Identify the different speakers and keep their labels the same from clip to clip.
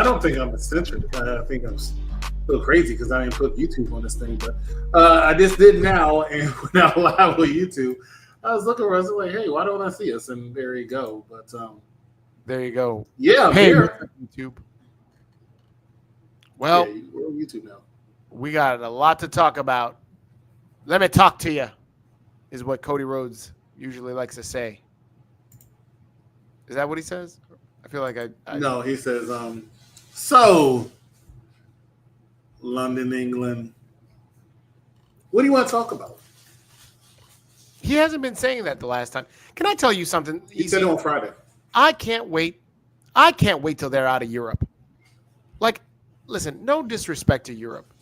Speaker 1: don't think I'm eccentric. I think I'm a little crazy because I didn't put YouTube on this thing, but I just did now, and we're now live on YouTube. I was looking around, like, hey, why don't I see us? And there you go. But
Speaker 2: there you go.
Speaker 1: Yeah, I'm here.
Speaker 2: YouTube. Well,
Speaker 1: yeah, we're on YouTube now.
Speaker 2: We got a lot to talk about. Let me talk to you, is what Cody Rhodes usually likes to say. Is that what he says? I feel like I
Speaker 1: No, he says, so, London, England, what do you want to talk about?
Speaker 2: He hasn't been saying that the last time. Can I tell you something?
Speaker 1: He said it on Friday.
Speaker 2: I can't wait. I can't wait till they're out of Europe. Like, listen, no disrespect to Europe.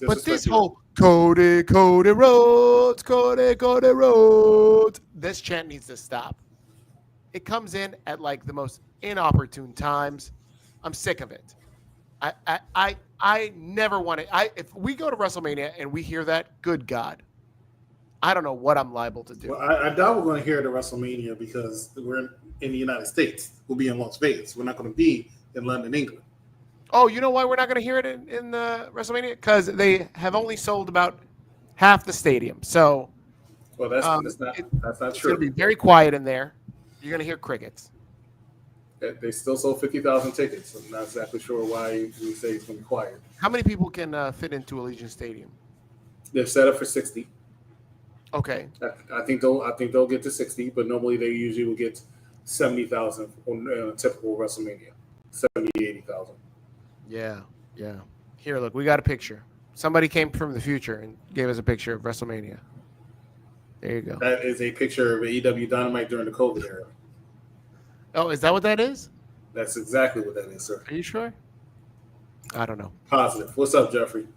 Speaker 2: But this whole Cody Rhodes, this chant needs to stop. It comes in at like the most inopportune times. I'm sick of it. I never want to. If we go to WrestleMania and we hear that, good God, I don't know what I'm liable to do.
Speaker 1: Well, I doubt we're going to hear it at WrestleMania because we're in the United States. We'll be in Las Vegas. We're not going to be in London, England.
Speaker 2: Oh, you know why we're not going to hear it in WrestleMania? Because they have only sold about half the stadium. So,
Speaker 1: well, that's not true.
Speaker 2: It's going to be very quiet in there. You're going to hear crickets.
Speaker 1: They still sold 50,000 tickets. I'm not exactly sure why we say it's going to be quiet.
Speaker 2: How many people can fit into Allegiant Stadium?
Speaker 1: They're set up for 60.
Speaker 2: Okay.
Speaker 1: I think they'll get to 60, but normally they usually will get 70,000 on a typical WrestleMania. 70, 80,000.
Speaker 2: Yeah. Here, look, we got a picture. Somebody came from the future and gave us a picture of WrestleMania. There you go.
Speaker 1: That is a picture of AEW Dynamite during the COVID era.
Speaker 2: Oh, is that what that is?
Speaker 1: That's exactly what that is, sir.
Speaker 2: Are you sure? I don't know.
Speaker 1: Positive. What's up, Jeffrey?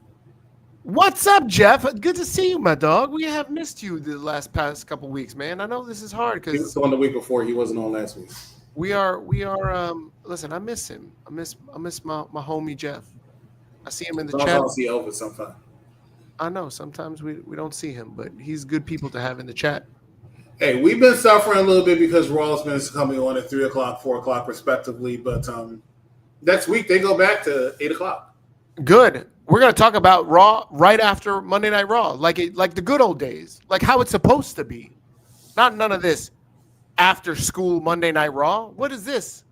Speaker 2: What's up, Jeff? Good to see you, my dog. We have missed you the past couple weeks, man. I know this is hard because
Speaker 1: he was on the week before. He wasn't on last week.
Speaker 2: We are. Listen, I miss him. I miss my homie Jeff. I see him in the chat.
Speaker 1: I'll see Elvis sometime.
Speaker 2: I know. Sometimes we don't see him, but he's good people to have in the chat.
Speaker 1: Hey, we've been suffering a little bit because Raw's been coming on at 3 o'clock, 4 o'clock, respectively. But next week they go back to 8 o'clock.
Speaker 2: Good. We're gonna talk about Raw right after Monday Night Raw, like the good old days, like how it's supposed to be. Not none of this after school Monday Night Raw. What is this?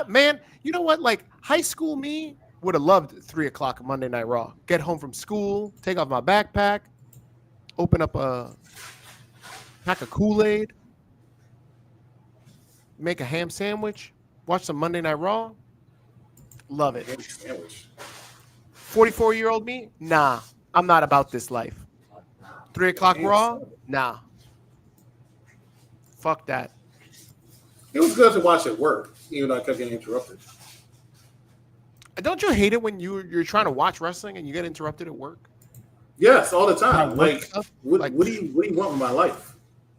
Speaker 2: Man, you know what? Like high school me would have loved 3 o'clock Monday Night Raw. Get home from school, take off my backpack, open up a pack of Kool-Aid, make a ham sandwich, watch some Monday Night Raw. Love it.
Speaker 1: Sandwich.
Speaker 2: 44-year-old me? Nah, I'm not about this life. 3 o'clock Raw? Nah. Fuck that.
Speaker 1: It was good to watch at work, even though I kept getting interrupted.
Speaker 2: Don't you hate it when you're trying to watch wrestling and you get interrupted at work?
Speaker 1: Yes, all the time. Like, what
Speaker 2: do
Speaker 1: you want with my life?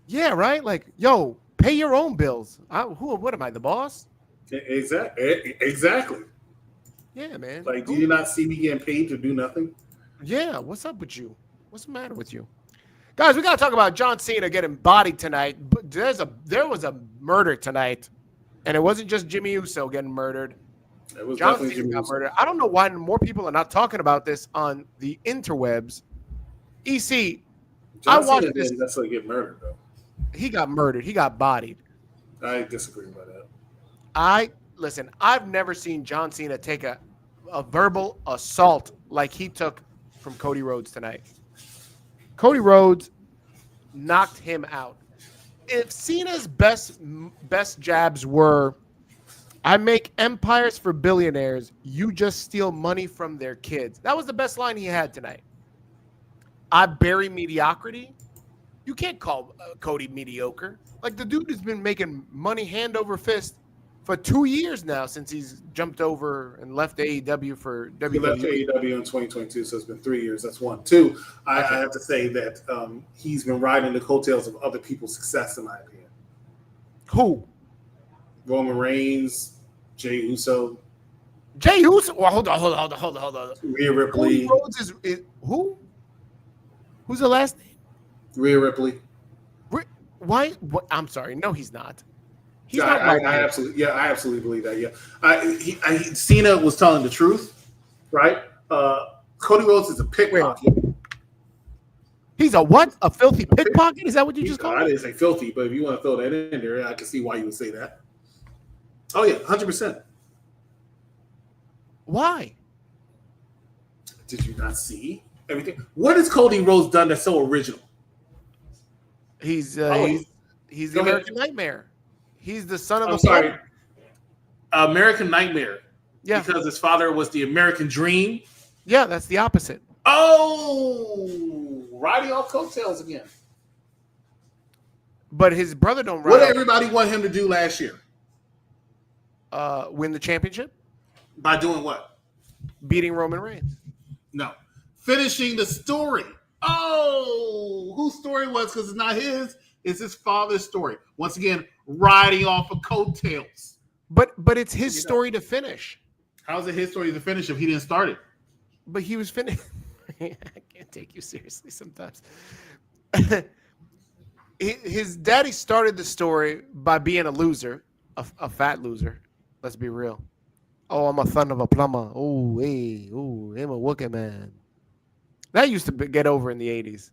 Speaker 2: Yeah, right? Like, yo, pay your own bills. What am I, the boss?
Speaker 1: Exactly.
Speaker 2: Yeah, man.
Speaker 1: Like, do you not see me getting paid to do nothing?
Speaker 2: Yeah, what's up with you? What's the matter with you? Guys, we got to talk about John Cena getting bodied tonight. But there was a murder tonight, and it wasn't just Jimmy Uso getting murdered.
Speaker 1: It was
Speaker 2: John Cena got murdered. I don't know why more people are not talking about this on the interwebs. EC,
Speaker 1: John
Speaker 2: I watched
Speaker 1: Cena
Speaker 2: this.
Speaker 1: Didn't necessarily get murdered, though.
Speaker 2: He got murdered. He got bodied.
Speaker 1: I disagree with that.
Speaker 2: Listen, I've never seen John Cena take a verbal assault like he took from Cody Rhodes tonight. Cody Rhodes knocked him out. If Cena's best jabs were, I make empires for billionaires, you just steal money from their kids. That was the best line he had tonight. I bury mediocrity. You can't call Cody mediocre. Like, the dude has been making money hand over fist for 2 years now since he's jumped over and left AEW for WWE.
Speaker 1: He left AEW in 2022, so it's been 3 years. That's one. Two, I have to say that he's been riding the coattails of other people's success, in my opinion.
Speaker 2: Who?
Speaker 1: Roman Reigns, Jey Uso.
Speaker 2: Jey Uso? Well, hold on.
Speaker 1: Rhea Ripley.
Speaker 2: Cody Rhodes is who? Who's the last name?
Speaker 1: Rhea Ripley.
Speaker 2: Why? What? I'm sorry. No, he's not. He's not
Speaker 1: I absolutely believe that. Yeah, Cena was telling the truth, right? Cody Rhodes is a pickpocket.
Speaker 2: He's a what? A filthy pickpocket? Is that what you just called?
Speaker 1: I didn't say filthy, but if you want to throw that in there, I can see why you would say that. Oh yeah, 100%.
Speaker 2: Why?
Speaker 1: Did you not see everything? What has Cody Rhodes done that's so original?
Speaker 2: He's the American Nightmare. He's the son of a
Speaker 1: sorry, American Nightmare.
Speaker 2: Yeah,
Speaker 1: because his father was the American Dream.
Speaker 2: Yeah, that's the opposite.
Speaker 1: Oh, riding off coattails again.
Speaker 2: But his brother don't ride.
Speaker 1: What did everybody want him to do last year?
Speaker 2: Win the championship?
Speaker 1: By doing what?
Speaker 2: Beating Roman Reigns.
Speaker 1: No. Finishing the story. Oh, whose story was? Because it's not his. It's his father's story. Once again, riding off of coattails.
Speaker 2: But it's his story to finish.
Speaker 1: How's it his story to finish if he didn't start it?
Speaker 2: But he was finished. I can't take you seriously sometimes. His daddy started the story by being a loser, a fat loser. Let's be real. Oh, I'm a son of a plumber. Oh, hey, oh, I'm a working man. That used to get over in the 80s.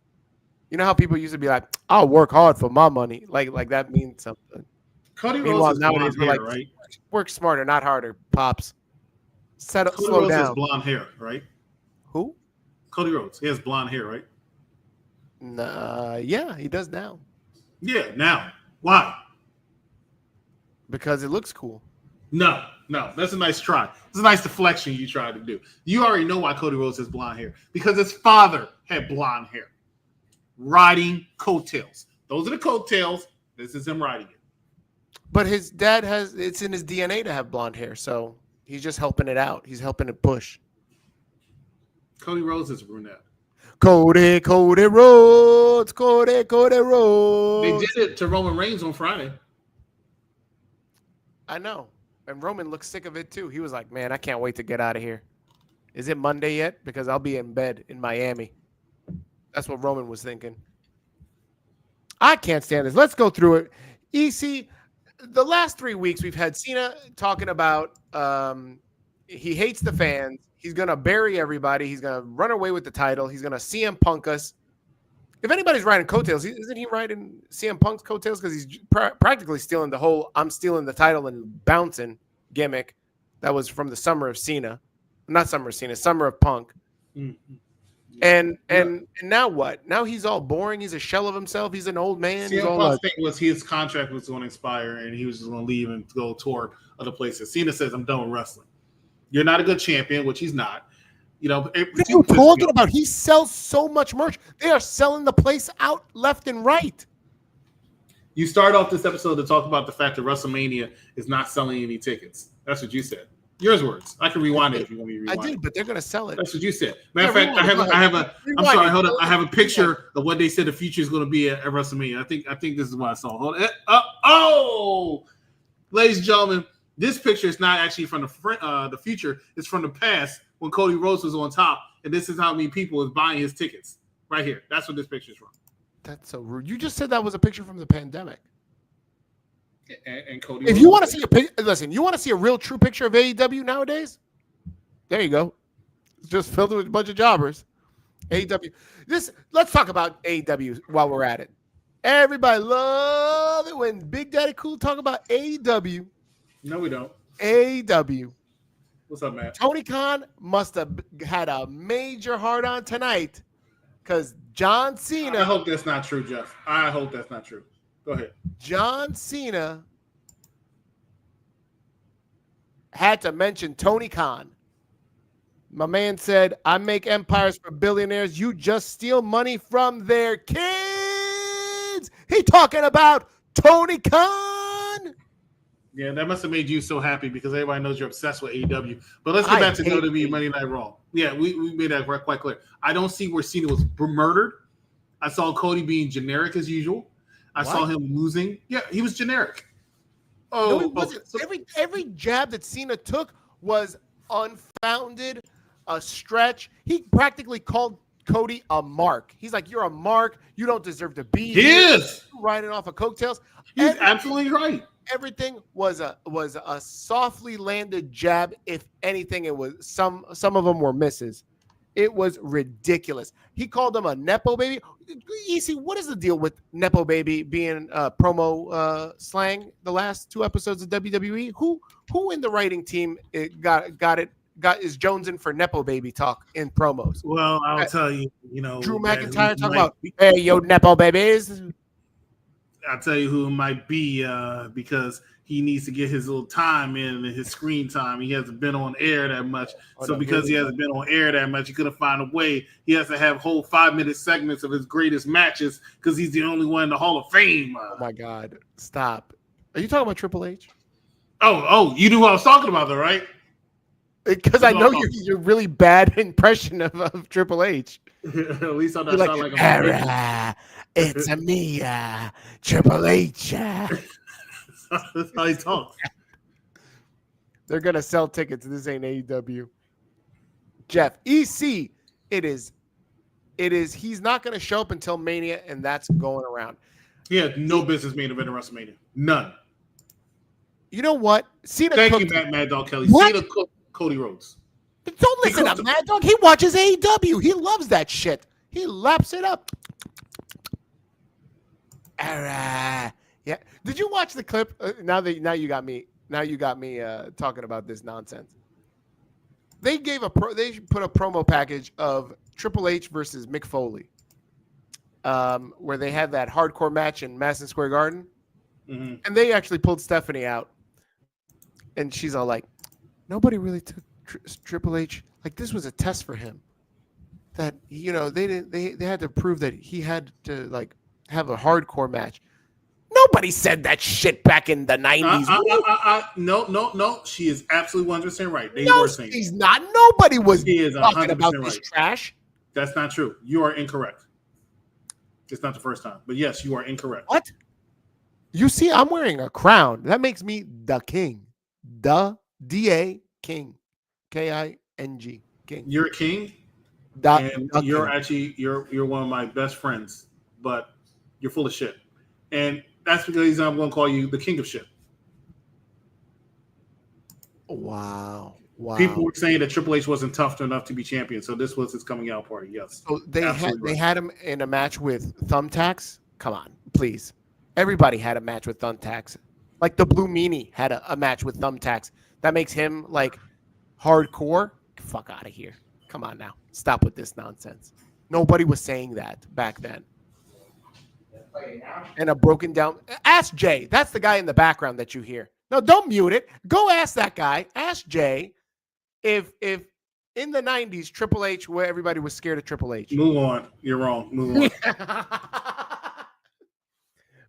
Speaker 2: You know how people used to be like, I'll work hard for my money. Like that means something.
Speaker 1: Cody Rhodes is
Speaker 2: nowadays
Speaker 1: blonde hair,
Speaker 2: like,
Speaker 1: right?
Speaker 2: Work smarter, not harder, pops. Slow
Speaker 1: Rhodes
Speaker 2: down.
Speaker 1: has blonde hair, right?
Speaker 2: Who?
Speaker 1: Cody Rhodes. He has blonde hair, right?
Speaker 2: Nah, yeah, he does now.
Speaker 1: Yeah, now. Why?
Speaker 2: Because it looks cool.
Speaker 1: No. That's a nice try. It's a nice deflection you tried to do. You already know why Cody Rhodes has blonde hair. Because his father had blonde hair. Riding coattails. Those are the coattails. This is him riding it.
Speaker 2: But his dad it's in his DNA to have blonde hair, so he's just helping it out. He's helping it push.
Speaker 1: Cody Rhodes is a brunette.
Speaker 2: Cody Rhodes. Cody Rhodes.
Speaker 1: They did it to Roman Reigns on Friday.
Speaker 2: I know. And Roman looks sick of it too. He was like, man, I can't wait to get out of here. Is it Monday yet? Because I'll be in bed in Miami. That's what Roman was thinking. I can't stand this. Let's go through it. EC, the last 3 weeks we've had Cena talking about he hates the fans. He's going to bury everybody. He's going to run away with the title. He's going to CM Punk us. If anybody's riding coattails, isn't he riding CM Punk's coattails? Because he's practically stealing the whole I'm stealing the title and bouncing gimmick that was from the summer of Cena. Not summer of Cena, summer of Punk. Mm-hmm. And now what? Now he's all boring. He's a shell of himself. He's an old man.
Speaker 1: CM Punk's thing was his contract was going to expire and he was just going to leave and go tour other places. Cena says, I'm done with wrestling. You're not a good champion, which he's not. You know,
Speaker 2: what are you talking about? He sells so much merch. They are selling the place out left and right.
Speaker 1: You start off this episode to talk about the fact that WrestleMania is not selling any tickets. That's what you said. Yours words. I can rewind it if you want me to rewind it.
Speaker 2: I did, but they're going to sell it.
Speaker 1: That's what you said. Matter of fact, I'm sorry, hold up. I have a picture of what they said the future is going to be at WrestleMania. I think this is what I saw. Hold on. Ladies and gentlemen, this picture is not actually from the future. It's from the past when Cody Rhodes was on top, and this is how many people is buying his tickets. Right here. That's what this picture is from.
Speaker 2: That's so rude. You just said that was a picture from the pandemic.
Speaker 1: And Cody.
Speaker 2: If you want to see you want to see a real true picture of AEW nowadays? There you go. It's just filled with a bunch of jobbers. AEW. Let's talk about AEW while we're at it. Everybody love it when Big Daddy Cool talk about AEW.
Speaker 1: No, we don't.
Speaker 2: AEW.
Speaker 1: What's up, man?
Speaker 2: Tony Khan must have had a major hard on tonight because John Cena.
Speaker 1: I hope that's not true, Jeff. I hope that's not true. Go ahead.
Speaker 2: John Cena had to mention Tony Khan. My man said, I make empires for billionaires. You just steal money from their kids. He talking about Tony Khan.
Speaker 1: Yeah, that must have made you so happy because everybody knows you're obsessed with AEW. But let's get back to WWE Monday Night Raw. Yeah, we made that quite clear. I don't see where Cena was murdered. I saw Cody being generic as usual. I saw him losing. Yeah, he was generic.
Speaker 2: No, he wasn't. Every jab that Cena took was unfounded, a stretch. He practically called Cody a mark. He's like, you're a mark. You don't deserve to be here.
Speaker 1: He is.
Speaker 2: Riding off of coattails.
Speaker 1: He's absolutely right.
Speaker 2: Everything was a softly landed jab. If anything, it was some of them were misses. It was ridiculous. He called them a nepo baby. EC, what is the deal with nepo baby being promo slang? The last 2 episodes of WWE, who in the writing team got is jonesing for nepo baby talk in promos?
Speaker 1: Well, I'll tell you,
Speaker 2: Drew McIntyre talking about, hey, yo, nepo babies.
Speaker 1: I'll tell you who it might be because he needs to get his little time in, his screen time. He hasn't been on air that much. So because he hasn't been on air that much, he couldn't find a way. He has to have whole 5-minute segments of his greatest matches because he's the only one in the Hall of Fame.
Speaker 2: Oh, my God. Stop. Are you talking about Triple H?
Speaker 1: Oh, you knew what I was talking about, though, right?
Speaker 2: Because I know you're really bad impression of Triple H.
Speaker 1: At least I'm not
Speaker 2: like a it's a me, Triple H.
Speaker 1: That's how he talks.
Speaker 2: They're gonna sell tickets. This ain't AEW. Jeff, EC, it is. He's not gonna show up until Mania, and that's going around.
Speaker 1: He had no business main event in WrestleMania. None.
Speaker 2: You know what? Cena.
Speaker 1: Thank you, Mad Dog Kelly. Cena cooked Cody Rhodes.
Speaker 2: Don't listen to Mad Dog. He watches AEW. He loves that shit. He laps it up. Yeah. Did you watch the clip? Now you got me talking about this nonsense. They put a promo package of Triple H versus Mick Foley, where they had that hardcore match in Madison Square Garden, and they actually pulled Stephanie out, and she's all like, "Nobody really took Triple H. Like, this was a test for him. That they had to prove that he had to like have a hardcore match." Nobody said that shit back in the 90s.
Speaker 1: No. She is absolutely 100% right. They
Speaker 2: were
Speaker 1: saying
Speaker 2: she's not. Nobody was talking about
Speaker 1: right.
Speaker 2: This trash.
Speaker 1: That's not true. You are incorrect. It's not the first time. But yes, you are incorrect.
Speaker 2: What? You see, I'm wearing a crown. That makes me the king. The D-A king. K-I-N-G. King.
Speaker 1: You're a king. You're actually you're one of my best friends, but you're full of shit. And that's because I'm going to call you the king of shit.
Speaker 2: Wow.
Speaker 1: People were saying that Triple H wasn't tough enough to be champion, so this was his coming out party. Yes.
Speaker 2: So they had him in a match with Thumbtacks. Come on, please. Everybody had a match with Thumbtacks. Like the Blue Meanie had a match with Thumbtacks. That makes him like hardcore. Fuck out of here. Come on now. Stop with this nonsense. Nobody was saying that back then. And a broken down. Ask Jay. That's the guy in the background that you hear. No, don't mute it. Go ask that guy. Ask Jay if in the 90s Triple H, where everybody was scared of Triple H.
Speaker 1: Move on. You're wrong. Move on.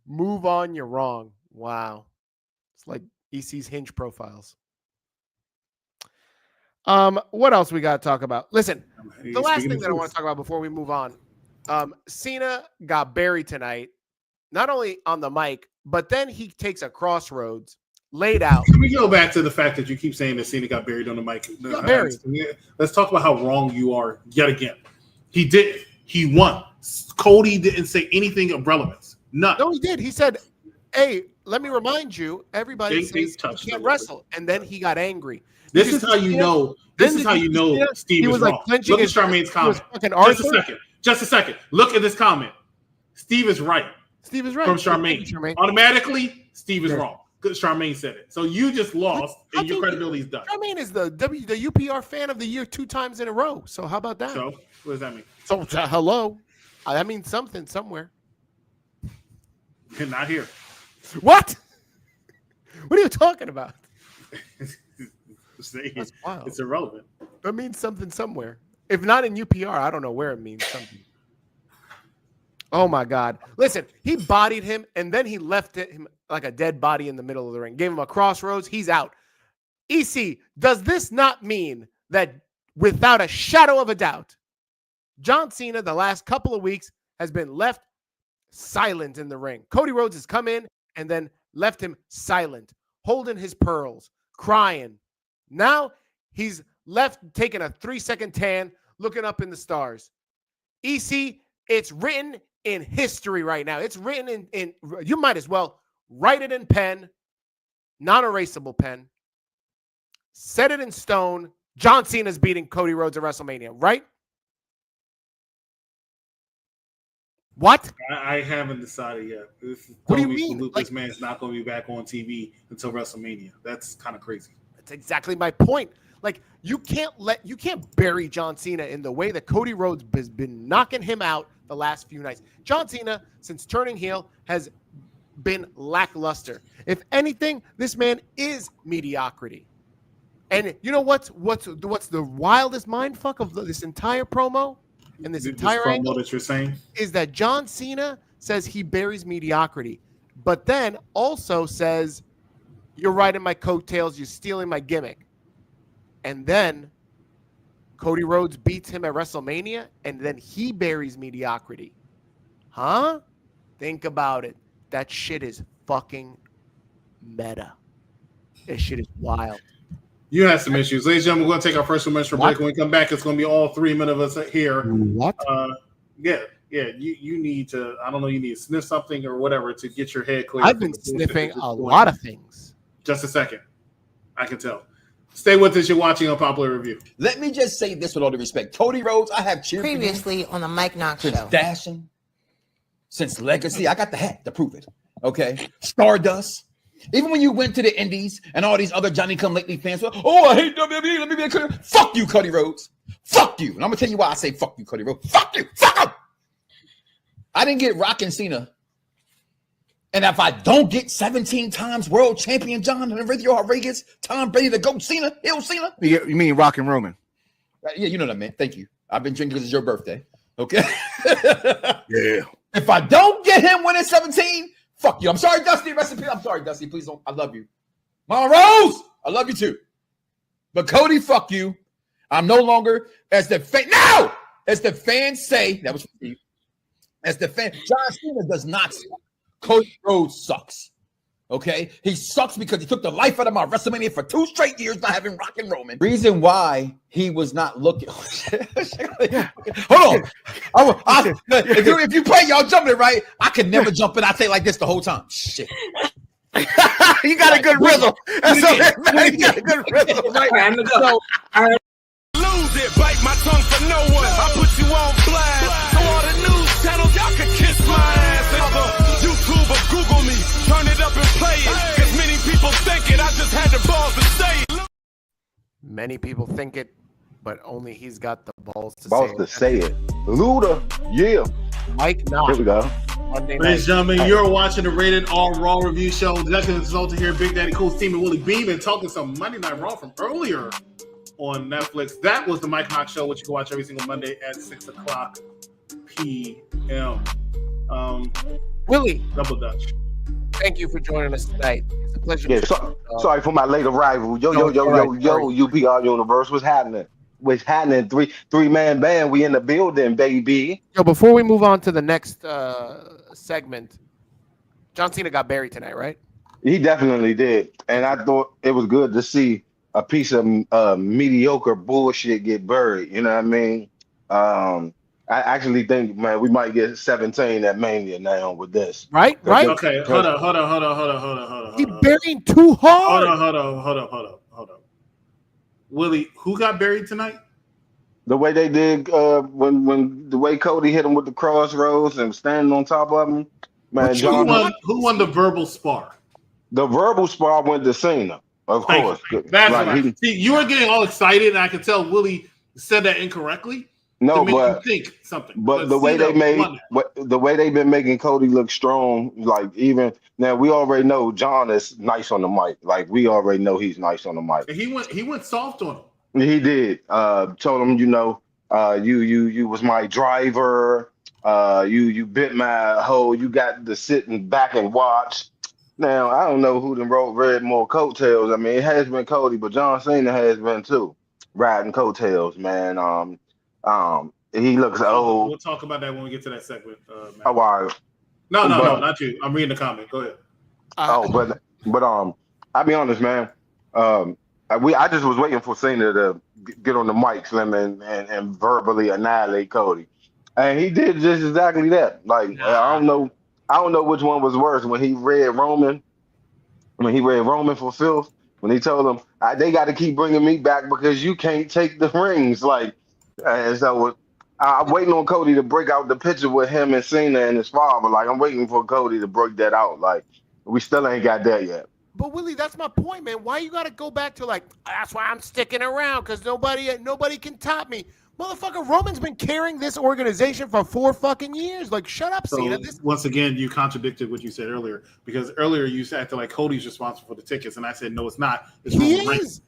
Speaker 2: Move on. You're wrong. Wow. It's like EC's Hinge profiles. What else we got to talk about? Listen, the last thing that I want to talk about before we move on. Cena got buried tonight, not only on the mic, but then he takes a crossroads laid out.
Speaker 1: Can we go back to the fact that you keep saying that Cena got buried on the mic? Let's talk about how wrong you are yet again. He did. He won. Cody didn't say anything of relevance. None.
Speaker 2: No, he did. He said, hey, let me remind you, everybody says he can't wrestle. And then he got angry.
Speaker 1: This is how you know. This is how you know Steve is wrong. Look at Charmaine's comment. Just a second. Look at this comment. Steve is right.
Speaker 2: Steve is right.
Speaker 1: From Charmaine. Automatically, Steve is wrong. Because Charmaine said it. So you just lost, and your credibility is done.
Speaker 2: Charmaine is the UPR fan of the year 2 times in a row. So how about that?
Speaker 1: So what does that mean?
Speaker 2: So hello. That means something somewhere.
Speaker 1: Not here.
Speaker 2: What? What are you talking about?
Speaker 1: It's irrelevant.
Speaker 2: That means something somewhere. If not in UPR, I don't know where it means something. Oh, my God. Listen, he bodied him, and then he left him like a dead body in the middle of the ring. Gave him a crossroads. He's out. EC, does this not mean that without a shadow of a doubt, John Cena, the last couple of weeks, has been left silent in the ring? Cody Rhodes has come in and then left him silent, holding his pearls, crying. Now he's left taking a 3-second tan, looking up in the stars. EC, it's written in history right now. It's written in you might as well write it in pen, non-erasable pen, set it in stone. John Cena's beating Cody Rhodes at WrestleMania, right? What?
Speaker 1: I haven't decided yet.
Speaker 2: What do you mean?
Speaker 1: This man's not going to be back on TV until WrestleMania. That's kind of crazy.
Speaker 2: That's exactly my point. Like, you can't bury John Cena in the way that Cody Rhodes has been knocking him out the last few nights. John Cena, since turning heel, has been lackluster. If anything, this man is mediocrity. And you know what's the wildest mindfuck of this entire promo and this entire
Speaker 1: promo
Speaker 2: angle
Speaker 1: that you're saying
Speaker 2: is that John Cena says he buries mediocrity, but then also says, "You're riding my coattails. You're stealing my gimmick." And then Cody Rhodes beats him at WrestleMania, and then he buries mediocrity. Huh? Think about it. That shit is fucking meta. That shit is wild.
Speaker 1: You have some issues. Ladies and gentlemen, we're going to take our first commercial break. When we come back, it's going to be all 3 minutes of us here.
Speaker 2: What?
Speaker 1: Yeah. You need to, I don't know, you need to sniff something or whatever to get your head clear.
Speaker 2: I've been sniffing a lot of things.
Speaker 1: Just a second. I can tell. Stay with us. You're watching Unpopular Review.
Speaker 3: Let me just say this with all due respect. Cody Rhodes, I have cheered
Speaker 4: previously on the Mike Knox
Speaker 3: since
Speaker 4: show.
Speaker 3: Dashing, since Legacy. I got the hat to prove it. Okay. Stardust. Even when you went to the Indies and all these other Johnny-come-lately fans were, "Oh, I hate WWE. Let me be a fuck you, Cody Rhodes. Fuck you." And I'm going to tell you why I say fuck you, Cody Rhodes. Fuck you. Fuck him. I didn't get Rock and Cena. And if I don't get 17 times world champion John and Enrique Rodriguez, Tom Brady to go Cena, Hill Cena.
Speaker 5: You mean Rock and Roman?
Speaker 3: Yeah, you know what I meant. Thank you. I've been drinking because it's your birthday. Okay.
Speaker 5: Yeah.
Speaker 3: If I don't get him winning 17, fuck you. I'm sorry, Dusty. Recipe. I'm sorry, Dusty. Please don't. I love you. Mama Rose, I love you too. But Cody, fuck you. I'm no longer as the fan. No! As the fans say, that was for you. As the fan, John Cena does not suck. Cody Rhodes sucks. Okay? He sucks because he took the life out of my WrestleMania for 2 straight years not having Rock and Roman. Reason why he was not looking. Hold on. If you play, y'all jumping it, right? I can never jump it. I say like this the whole time. Shit.
Speaker 5: You got a good rhythm. That's all that matters. You got a good rhythm. Right?
Speaker 6: Lose it, bite my tongue for no one. I put you on blast. So all the news channels, y'all can kiss my ass. Other YouTube or Google me, turn it up and play it. Cause many people think it, I just had the balls to say it.
Speaker 2: Many people think it, but only he's got the balls to
Speaker 7: say it. Luda, yeah.
Speaker 2: Mike Knox.
Speaker 7: Here we go.
Speaker 2: Monday
Speaker 1: Ladies and
Speaker 2: night.
Speaker 1: gentlemen, you're watching the Rated R Raw Review Show. Executive Consultant here, Big Daddy Cool Steam and Willie Beam, and talking some Monday Night Raw from earlier on Netflix. That was the Mike Knox Show, which you can watch every single Monday at 6 o'clock p.m.
Speaker 2: Willie,
Speaker 1: Double Dutch.
Speaker 2: thank you for joining us tonight. It's a pleasure.
Speaker 7: Yeah, sorry for my late arrival. Yo, UPR Universe. What's happening? What's happening? Three-man band. We in the building, baby.
Speaker 2: Yo, before we move on to the next segment, John Cena got buried tonight, right?
Speaker 7: He definitely did. And I thought it was good to see a piece of mediocre bullshit get buried. You know what I mean? I actually think, man, we might get 17 at Mania now with this.
Speaker 2: Right?
Speaker 1: Okay, hold on.
Speaker 2: He buried too hard.
Speaker 1: Hold on. Willie, who got buried tonight?
Speaker 7: The way they did when the way Cody hit him with the crossroads and standing on top of him, man.
Speaker 1: Who won the verbal spar?
Speaker 7: The verbal spar went to Cena, of course.
Speaker 1: That's right. See, you were getting all excited, and I could tell Willie said that incorrectly.
Speaker 7: No,
Speaker 1: to make
Speaker 7: but
Speaker 1: you think something.
Speaker 7: But the way the way they've been making Cody look strong, like even now, we already know John is nice on the mic. Like we already know he's nice on the mic.
Speaker 1: He went soft on him.
Speaker 7: He did. Told him, you was my driver. You bit my hole. You got to sit back and watch. Now I don't know who read more coattails. I mean, it has been Cody, but John Cena has been too, riding coattails, man. He looks old.
Speaker 1: We'll talk about that when we get to that segment.
Speaker 7: Oh, wow.
Speaker 1: No, not you. I'm reading the comment. Go ahead.
Speaker 7: But I'll be honest, man. I just was waiting for Cena to get on the mic, Slim, and verbally annihilate Cody, and he did just exactly that. Like I don't know which one was worse when he read Roman when he read Roman for filth, when he told him they got to keep bringing me back because you can't take the rings. Like, so I'm waiting on Cody to break out the picture with him and Cena and his father. Like, I'm waiting for Cody to break that out. Like, we still ain't got that yet.
Speaker 2: But Willie, that's my point, man. Why you got to go back to like, that's why I'm sticking around because nobody can top me. Motherfucker, Roman's been carrying this organization for 4 fucking years. Like, shut up, Cena.
Speaker 1: Once again, you contradicted what you said earlier because earlier you said like Cody's responsible for the tickets, and I said no, it's not. It's Roman Reigns.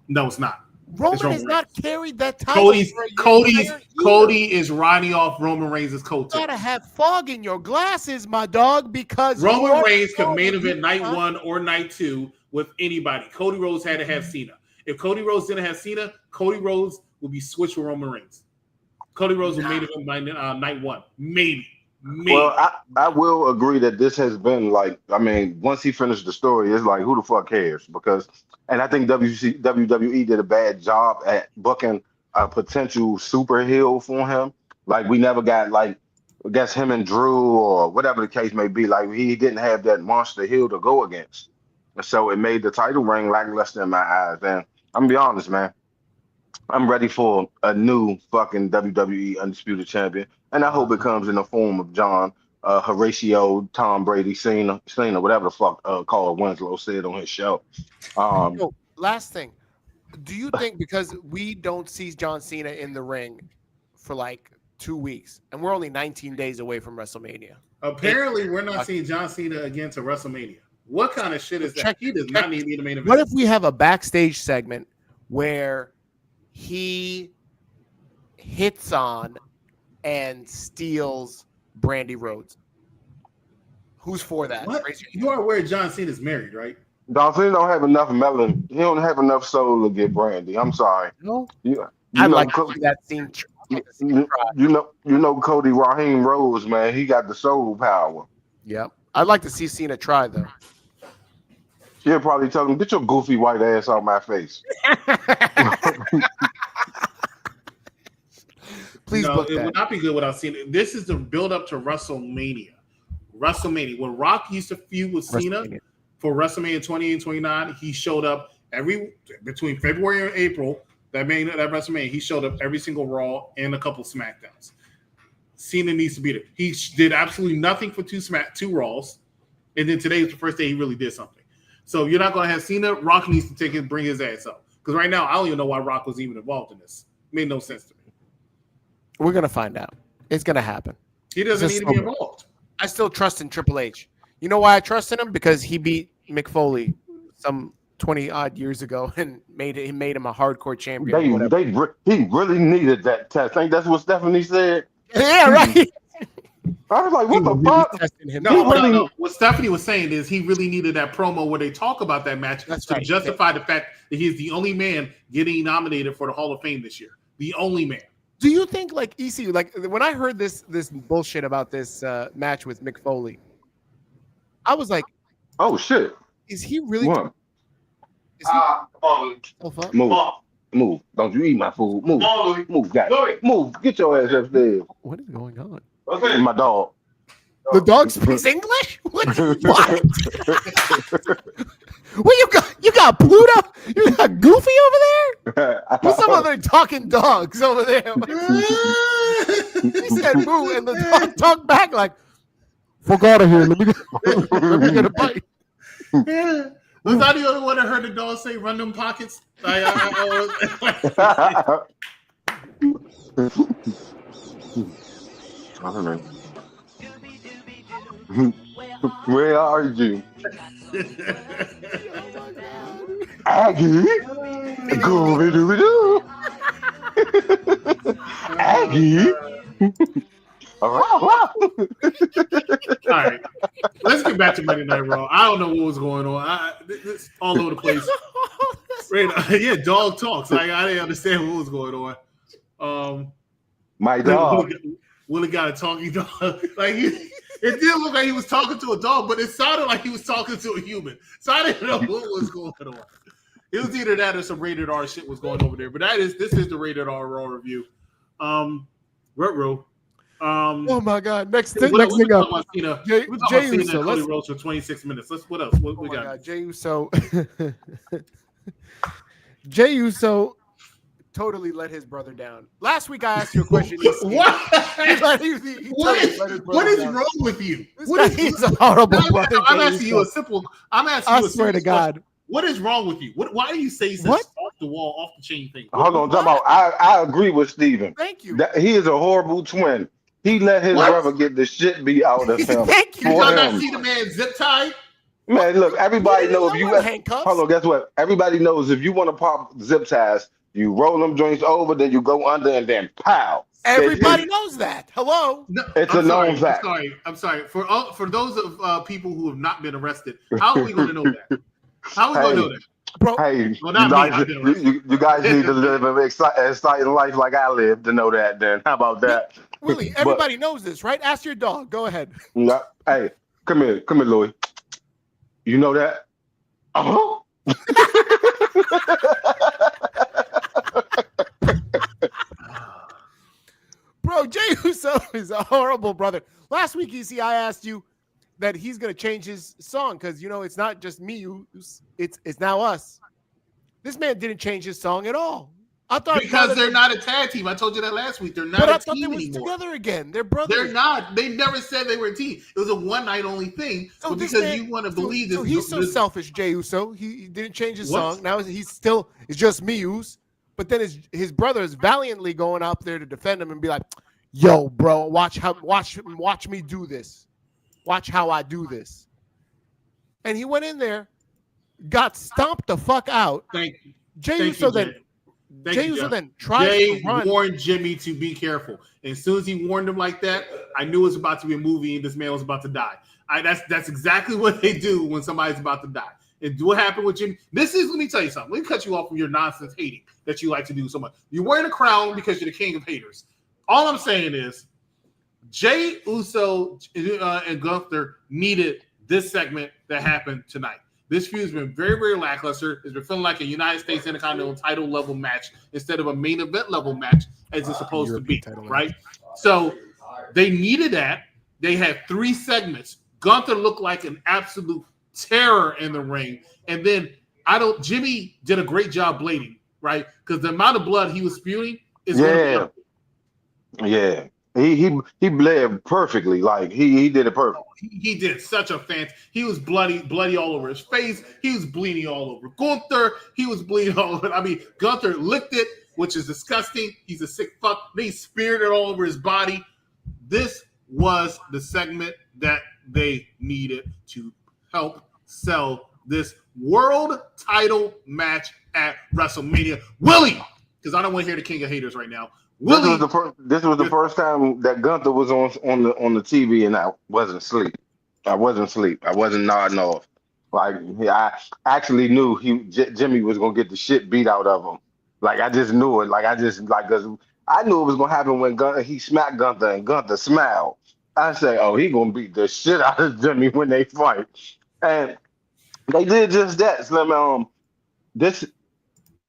Speaker 1: No, it's not.
Speaker 2: Roman has not carried that title.
Speaker 1: Cody is riding off Roman Reigns' coattails.
Speaker 2: You gotta have fog in your glasses, my dog, because
Speaker 1: Roman Reigns can main event night 1 or night 2 with anybody. Cody Rhodes had to have Cena. If Cody Rhodes didn't have Cena, Cody Rhodes will be switched with Roman Reigns. Cody Rhodes will main event night 1. Maybe.
Speaker 7: Well, I will agree that this has been like, I mean, once he finished the story, it's like, who the fuck cares? Because, and I think WWE did a bad job at booking a potential super heel for him. Like, we never got, like, I guess him and Drew or whatever the case may be. Like, he didn't have that monster heel to go against. And so it made the title reign lackluster in my eyes. And I'm going to be honest, man. I'm ready for a new fucking WWE Undisputed Champion. And I hope it comes in the form of John, Horatio, Tom Brady, Cena, whatever the fuck Carl Winslow said on his show.
Speaker 2: Last thing. Do you think because we don't see John Cena in the ring for like 2 weeks, and we're only 19 days away from WrestleMania?
Speaker 1: Apparently, we're not seeing John Cena again to WrestleMania. What kind of shit is that? He does not need to be the main event.
Speaker 2: What if we have a backstage segment where he hits on and steals Brandy Rhodes? Who's for that?
Speaker 1: What? You are aware John Cena is married, right?
Speaker 7: John Cena don't have enough melanin. He don't have enough soul to get Brandy. I'm sorry.
Speaker 2: No,
Speaker 7: I'd
Speaker 2: like to see that scene.
Speaker 7: You know Cody Raheem Rhodes, man. He got the soul power.
Speaker 2: Yep. I'd like to see Cena try though.
Speaker 7: She'll probably tell him, "Get your goofy white ass out my face."
Speaker 2: Please book that.
Speaker 1: It would not be good without Cena. This is the build up to WrestleMania. When Rock used to feud with Cena for WrestleMania 28 and 29, he showed up between February and April. That WrestleMania, he showed up every single Raw and a couple SmackDowns. Cena needs to be there. He did absolutely nothing for two Raws, and then today was the first day he really did something. So if you're not going to have Cena, Rock needs to bring his ass up. Because right now, I don't even know why Rock was even involved in this. It made no sense to me.
Speaker 2: We're going to find out. It's going to happen.
Speaker 1: He doesn't need to be involved.
Speaker 2: I still trust in Triple H. You know why I trust in him? Because he beat Mick Foley some 20-odd years ago and made him a hardcore champion.
Speaker 7: He really needed that test. I think that's what Stephanie said.
Speaker 2: Yeah, right.
Speaker 7: I was like, what the fuck?
Speaker 1: No. What Stephanie was saying is he really needed that promo where they talk about that match to justify the fact that he's the only man getting nominated for the Hall of Fame this year. The only man.
Speaker 2: Do you think, like, EC, like, when I heard this bullshit about this match with Mick Foley, I was like,
Speaker 7: oh, shit.
Speaker 2: Is he really?
Speaker 7: What? Move. Don't you eat my food. Move, guys. Move. Get your ass upstairs.
Speaker 2: What is going on?
Speaker 7: Okay. My dog.
Speaker 2: The dog speaks English? What? What you got Pluto? You got Goofy over there? What's some other talking dogs over there? He said move, and the dog talked back like, fuck out of here. Let me get a bite.
Speaker 1: Yeah. Was I the only one that heard the dog say run them pockets? I
Speaker 7: don't know. Where are you? Aggie? Gooby-dooby-doo. Aggie? All
Speaker 1: right, let's get back to Monday Night Raw. I don't know what was going on. It's all over the place. Yeah, dog talks. I didn't understand what was going on.
Speaker 7: My dog.
Speaker 1: Willie got a talking dog. Like it didn't look like he was talking to a dog, but it sounded like he was talking to a human. So I didn't know what was going on. It was either that or some rated R shit was going over there. But this is the rated R Raw review. Ruh-roh.
Speaker 2: Oh my God! Next
Speaker 1: we
Speaker 2: thing up,
Speaker 1: about Cena.
Speaker 2: Jay
Speaker 1: We talking about Cena
Speaker 2: Uso.
Speaker 1: and Cody Rhodes for 26 minutes. What else? What we
Speaker 2: Oh my
Speaker 1: got?
Speaker 2: God, Jay Uso. Jay Uso totally let his brother down. Last week I asked you a question.
Speaker 1: What?
Speaker 2: What
Speaker 1: is wrong with you?
Speaker 2: He's a horrible brother.
Speaker 1: I'm asking you a simple.
Speaker 2: I swear to God.
Speaker 1: Question. What is wrong with you? Why do you say such off the wall, off the chain thing?
Speaker 7: Hold on, talk about. I agree with Steven.
Speaker 2: Thank you.
Speaker 7: He is a horrible twin. He let his brother get the shit beat out of him.
Speaker 2: Thank you.
Speaker 1: You not see the man zip tied?
Speaker 7: Man, look, everybody knows if you
Speaker 2: handcuffs.
Speaker 7: Hold on, guess what? Everybody knows if you want to pop zip ties, you roll them joints over, then you go under, and then pow.
Speaker 2: Everybody knows that. Hello.
Speaker 1: No,
Speaker 7: it's a known fact.
Speaker 1: I'm sorry. For those of people who have not been arrested, how are we going to know that? How are we going to know that?
Speaker 2: Bro,
Speaker 7: hey, you guys need to live an exciting life like I lived to know that. Then how about that?
Speaker 2: Willie, everybody knows this, right? Ask your dog. Go ahead.
Speaker 7: Hey, come here, Louis. You know that?
Speaker 2: Bro, Jay Uso is a horrible brother. Last week, I asked you that he's going to change his song because, it's not just me. It's now us. This man didn't change his song at all. I thought
Speaker 1: because they're not a tag team. I told you that last week. They're not
Speaker 2: but
Speaker 1: a
Speaker 2: I thought
Speaker 1: team
Speaker 2: they
Speaker 1: anymore.
Speaker 2: Together again. They're brothers.
Speaker 1: They're not. They never said they were a team. It was a one night only thing.
Speaker 2: So
Speaker 1: but because you want to believe this,
Speaker 2: so he's so selfish, Jay Uso. He didn't change his song. Now it's just me, Us. But then his brother is valiantly going out there to defend him and be like, "Yo, bro, watch me do this. Watch how I do this." And he went in there, got stomped the fuck out.
Speaker 1: Thank you.
Speaker 2: Jay Uso then. Jay Uso then tried to run.
Speaker 1: Warned Jimmy to be careful. And as soon as he warned him like that, I knew it was about to be a movie and this man was about to die. That's exactly what they do when somebody's about to die. And what happened with Jimmy? Let me tell you something. Let me cut you off from your nonsense hating that you like to do so much. You're wearing a crown because you're the king of haters. All I'm saying is Jay Uso and Gunther needed this segment that happened tonight. This feud's been very, very lackluster. It's been feeling like a United States Intercontinental title level match instead of a main event level match as it's supposed to be, right? So they needed that. They had 3 segments. Gunther looked like an absolute terror in the ring. And then Jimmy did a great job blading, right? Because the amount of blood he was spewing is going to be
Speaker 7: He bled perfectly. Like he did it perfect.
Speaker 1: He did such a he was bloody all over his face. He was bleeding all over Gunther. He was bleeding all over. I mean, Gunther licked it, which is disgusting. He's a sick fuck. They speared it all over his body. This was the segment that they needed to help sell this world title match at WrestleMania. Willie, because I don't want to hear the king of haters right now. Willie,
Speaker 7: this was the first time that Gunther was on the TV, and I wasn't asleep. I wasn't nodding off. Like I actually knew Jimmy was gonna get the shit beat out of him. Like I just knew it. Cause I knew it was gonna happen when he smacked Gunther and Gunther smiled. I say, oh, he gonna beat the shit out of Jimmy when they fight, and they did just that. Slim.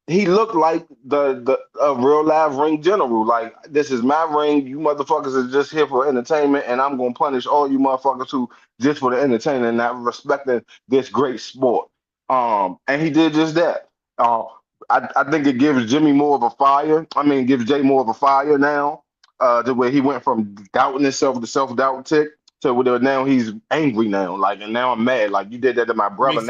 Speaker 7: He looked like the real live ring general. Like, this is my ring. You motherfuckers are just here for entertainment, and I'm gonna punish all you motherfuckers who just for the entertainment and not respecting this great sport. And he did just that. I think it gives Jimmy more of a fire. Gives Jay more of a fire now. To where he went from doubting himself to self-doubt tick to where now he's angry now. Like, and now I'm mad. Like, you did that to my brother.
Speaker 1: Makes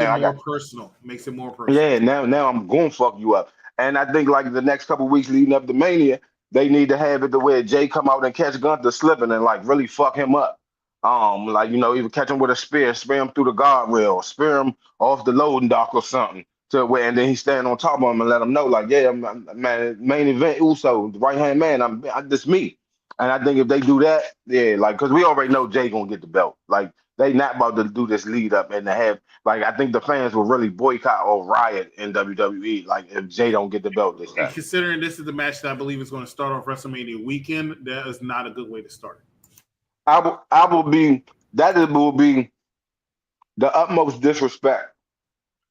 Speaker 1: it more personal.
Speaker 7: Yeah, now I'm gonna fuck you up. And I think like the next couple of weeks leading up to Mania, they need to have it to where Jay come out and catch Gunther slipping and like really fuck him up. Either catch him with a spear him through the guardrail, spear him off the loading dock or something. To where and then he stand on top of him and let him know, like, yeah, man, main event Uso, the right hand man, this me. And I think if they do that, yeah, like, because we already know Jay gonna get the belt. Like, they not about to do this lead up and to have, like, I think the fans will really boycott or riot in WWE, like, if Jay don't get the belt this time.
Speaker 1: And considering this is the match that I believe is going to start off WrestleMania weekend, that is not a good way to start it.
Speaker 7: Will be the utmost disrespect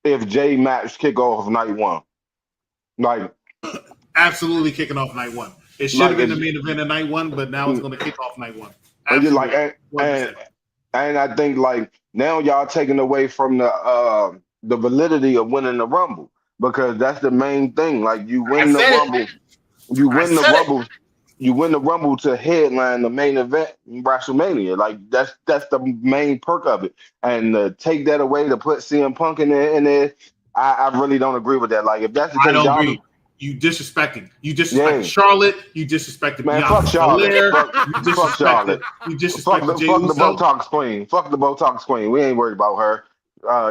Speaker 7: if Jay match kick off night 1. Like,
Speaker 1: absolutely kicking off night 1. It should have been the main event of night one, but now it's going to kick off night one.
Speaker 7: And you're like,
Speaker 1: Absolutely.
Speaker 7: and I think like now y'all taking away from the validity of winning the Rumble, because that's the main thing. Like you win the Rumble, you win the Rumble to headline the main event in WrestleMania. Like that's the main perk of it. And take that away to put CM Punk in there, I really don't agree with that. Like if that's the case,
Speaker 1: I don't agree. You disrespecting. You disrespected Charlotte. You disrespected Bianca.
Speaker 7: Fuck Charlotte.
Speaker 1: Belair.
Speaker 7: Fuck Charlotte.
Speaker 1: You disrespected Jey
Speaker 7: fuck the
Speaker 1: Uso.
Speaker 7: Botox queen. Fuck the Botox queen. We ain't worried about her.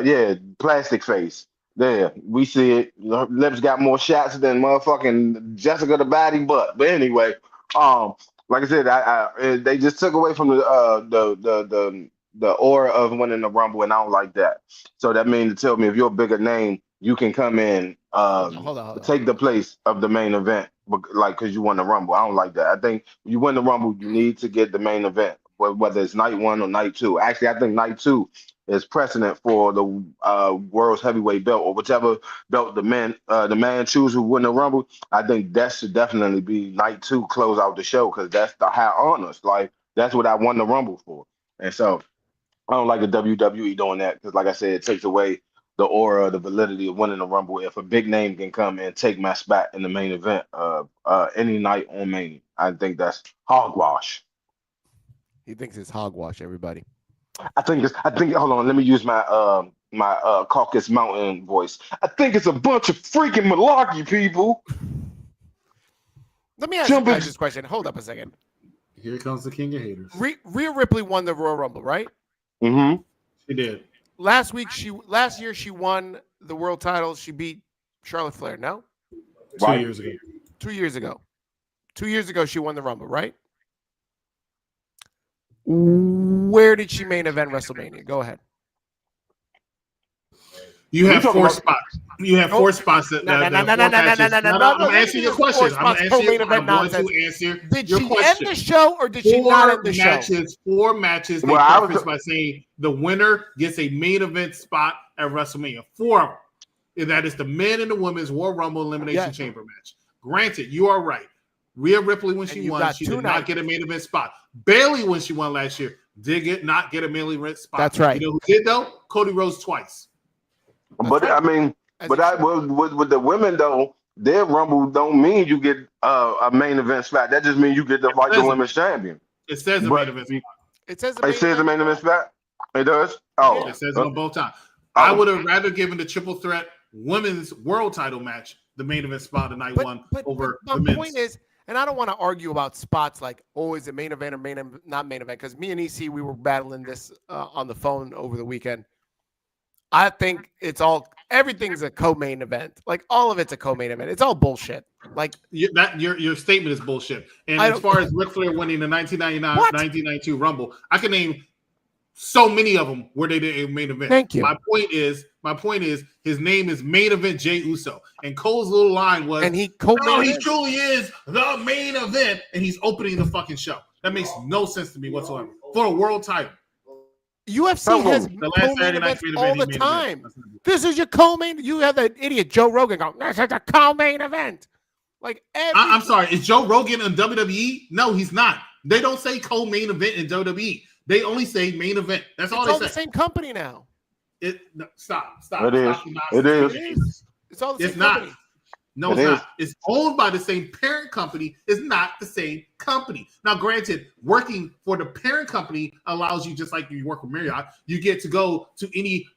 Speaker 7: Yeah, plastic face. There, we see it. Her lips got more shots than motherfucking Jessica the Body Butt. But anyway, like I said, they just took away from the aura of winning the Rumble, and I don't like that. So that means to tell me if you're a bigger name, you can come in,
Speaker 2: hold on.
Speaker 7: take the place of the main event, like because you won the Rumble. I don't like that. I think you win the Rumble, you need to get the main event, whether it's night one or night two. Actually, I think night two is precedent for the world's heavyweight belt, or whichever belt the man choose who win the Rumble. I think that should definitely be night two, close out the show, because that's the high honors. Like that's what I won the Rumble for. And so I don't like the WWE doing that, because like I said, it takes away the aura, the validity of winning the Rumble. If a big name can come and take my spot in the main event any night on Mania, I think that's hogwash.
Speaker 2: He thinks it's hogwash, everybody.
Speaker 7: I think hold on, let me use my Caucasus Mountain voice. I think it's a bunch of freaking malarkey, people.
Speaker 2: Let me ask you guys this question. Hold up a second.
Speaker 1: Here comes the king of haters.
Speaker 2: Rhea Ripley won the Royal Rumble, right?
Speaker 7: Mm-hmm.
Speaker 1: She did.
Speaker 2: Last year she won the world title. She beat Charlotte Flair. No,
Speaker 1: 2 years ago.
Speaker 2: 2 years ago. 2 years ago she won the Rumble, right? Where did she main event WrestleMania? Go ahead.
Speaker 1: You have four spots. You have four spots.
Speaker 2: No.
Speaker 1: I'm answering your question. I'm going to answer
Speaker 2: Did
Speaker 1: your
Speaker 2: she
Speaker 1: question.
Speaker 2: end the show or did she not end the show?
Speaker 1: Four matches. They preface by saying the winner gets a main event spot at WrestleMania. 4 of them. And that is the men and the women's Royal Rumble Elimination Chamber match. Granted, you are right. Rhea Ripley, when she won, she did not get a main event spot. Bayley, when she won last year, did not get a main event spot.
Speaker 2: That's right.
Speaker 1: You know who did, though? Cody Rhodes twice.
Speaker 7: But I mean, with the women though, their Rumble don't mean you get a main event spot. That just means you get the women's champion.
Speaker 1: It says the main event spot.
Speaker 2: It says
Speaker 7: the main event spot. It does. Oh,
Speaker 1: yeah, it says it on both times. I would have rather given the triple threat women's world title match the main event spot of night one over the men's.
Speaker 2: My point is, and I don't want to argue about spots like, is it main event or not main event? Because me and EC, we were battling this on the phone over the weekend. I think everything's a co-main event. Like all of it's a co-main event. It's all bullshit. Like
Speaker 1: your statement is bullshit. And as far as Ric Flair winning the 1992 Rumble, I can name so many of them where they did a main event.
Speaker 2: Thank you.
Speaker 1: My point is his name is Main Event Jey Uso. And Cole's little line was,
Speaker 2: and he
Speaker 1: truly is the main event, and he's opening the fucking show. That makes no sense to me whatsoever. For a world title.
Speaker 2: UFC has co-main events all the time. This is your co-main. You have that idiot Joe Rogan go, this is a co-main event. Like
Speaker 1: I'm sorry, is Joe Rogan in WWE? No, he's not. They don't say co-main event in WWE. They only say main event. That's all they say.
Speaker 2: It's all the same company now.
Speaker 1: Stop.
Speaker 7: It is.
Speaker 2: It's all the same
Speaker 1: it's not.
Speaker 2: company.
Speaker 1: No, it's not. It's owned by the same parent company. It's not the same company. Now, granted, working for the parent company allows you, just like you work with Marriott, you get to go to any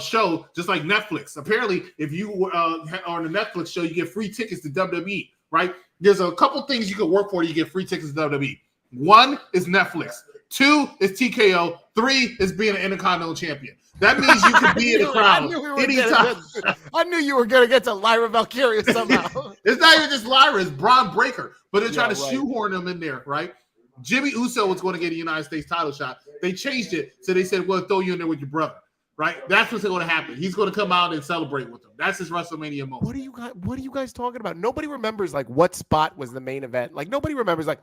Speaker 1: show, just like Netflix. Apparently, if you are on a Netflix show, you get free tickets to WWE, right? There's a couple things you can work for. You get free tickets to WWE. 1 is Netflix. 2 is TKO. 3 is being an Intercontinental Champion. That means you can be in the crowd anytime.
Speaker 2: I knew you were going to get to Lyra Valkyria somehow.
Speaker 1: It's not even just Lyra, it's Bron Breakker. But they're trying to shoehorn them in there, right? Jimmy Uso was going to get a United States title shot. They changed it. So they said, we'll throw you in there with your brother, right? That's what's going to happen. He's going to come out and celebrate with them. That's his WrestleMania moment.
Speaker 2: What are you guys talking about? Nobody remembers, like, what spot was the main event. Like, nobody remembers, like,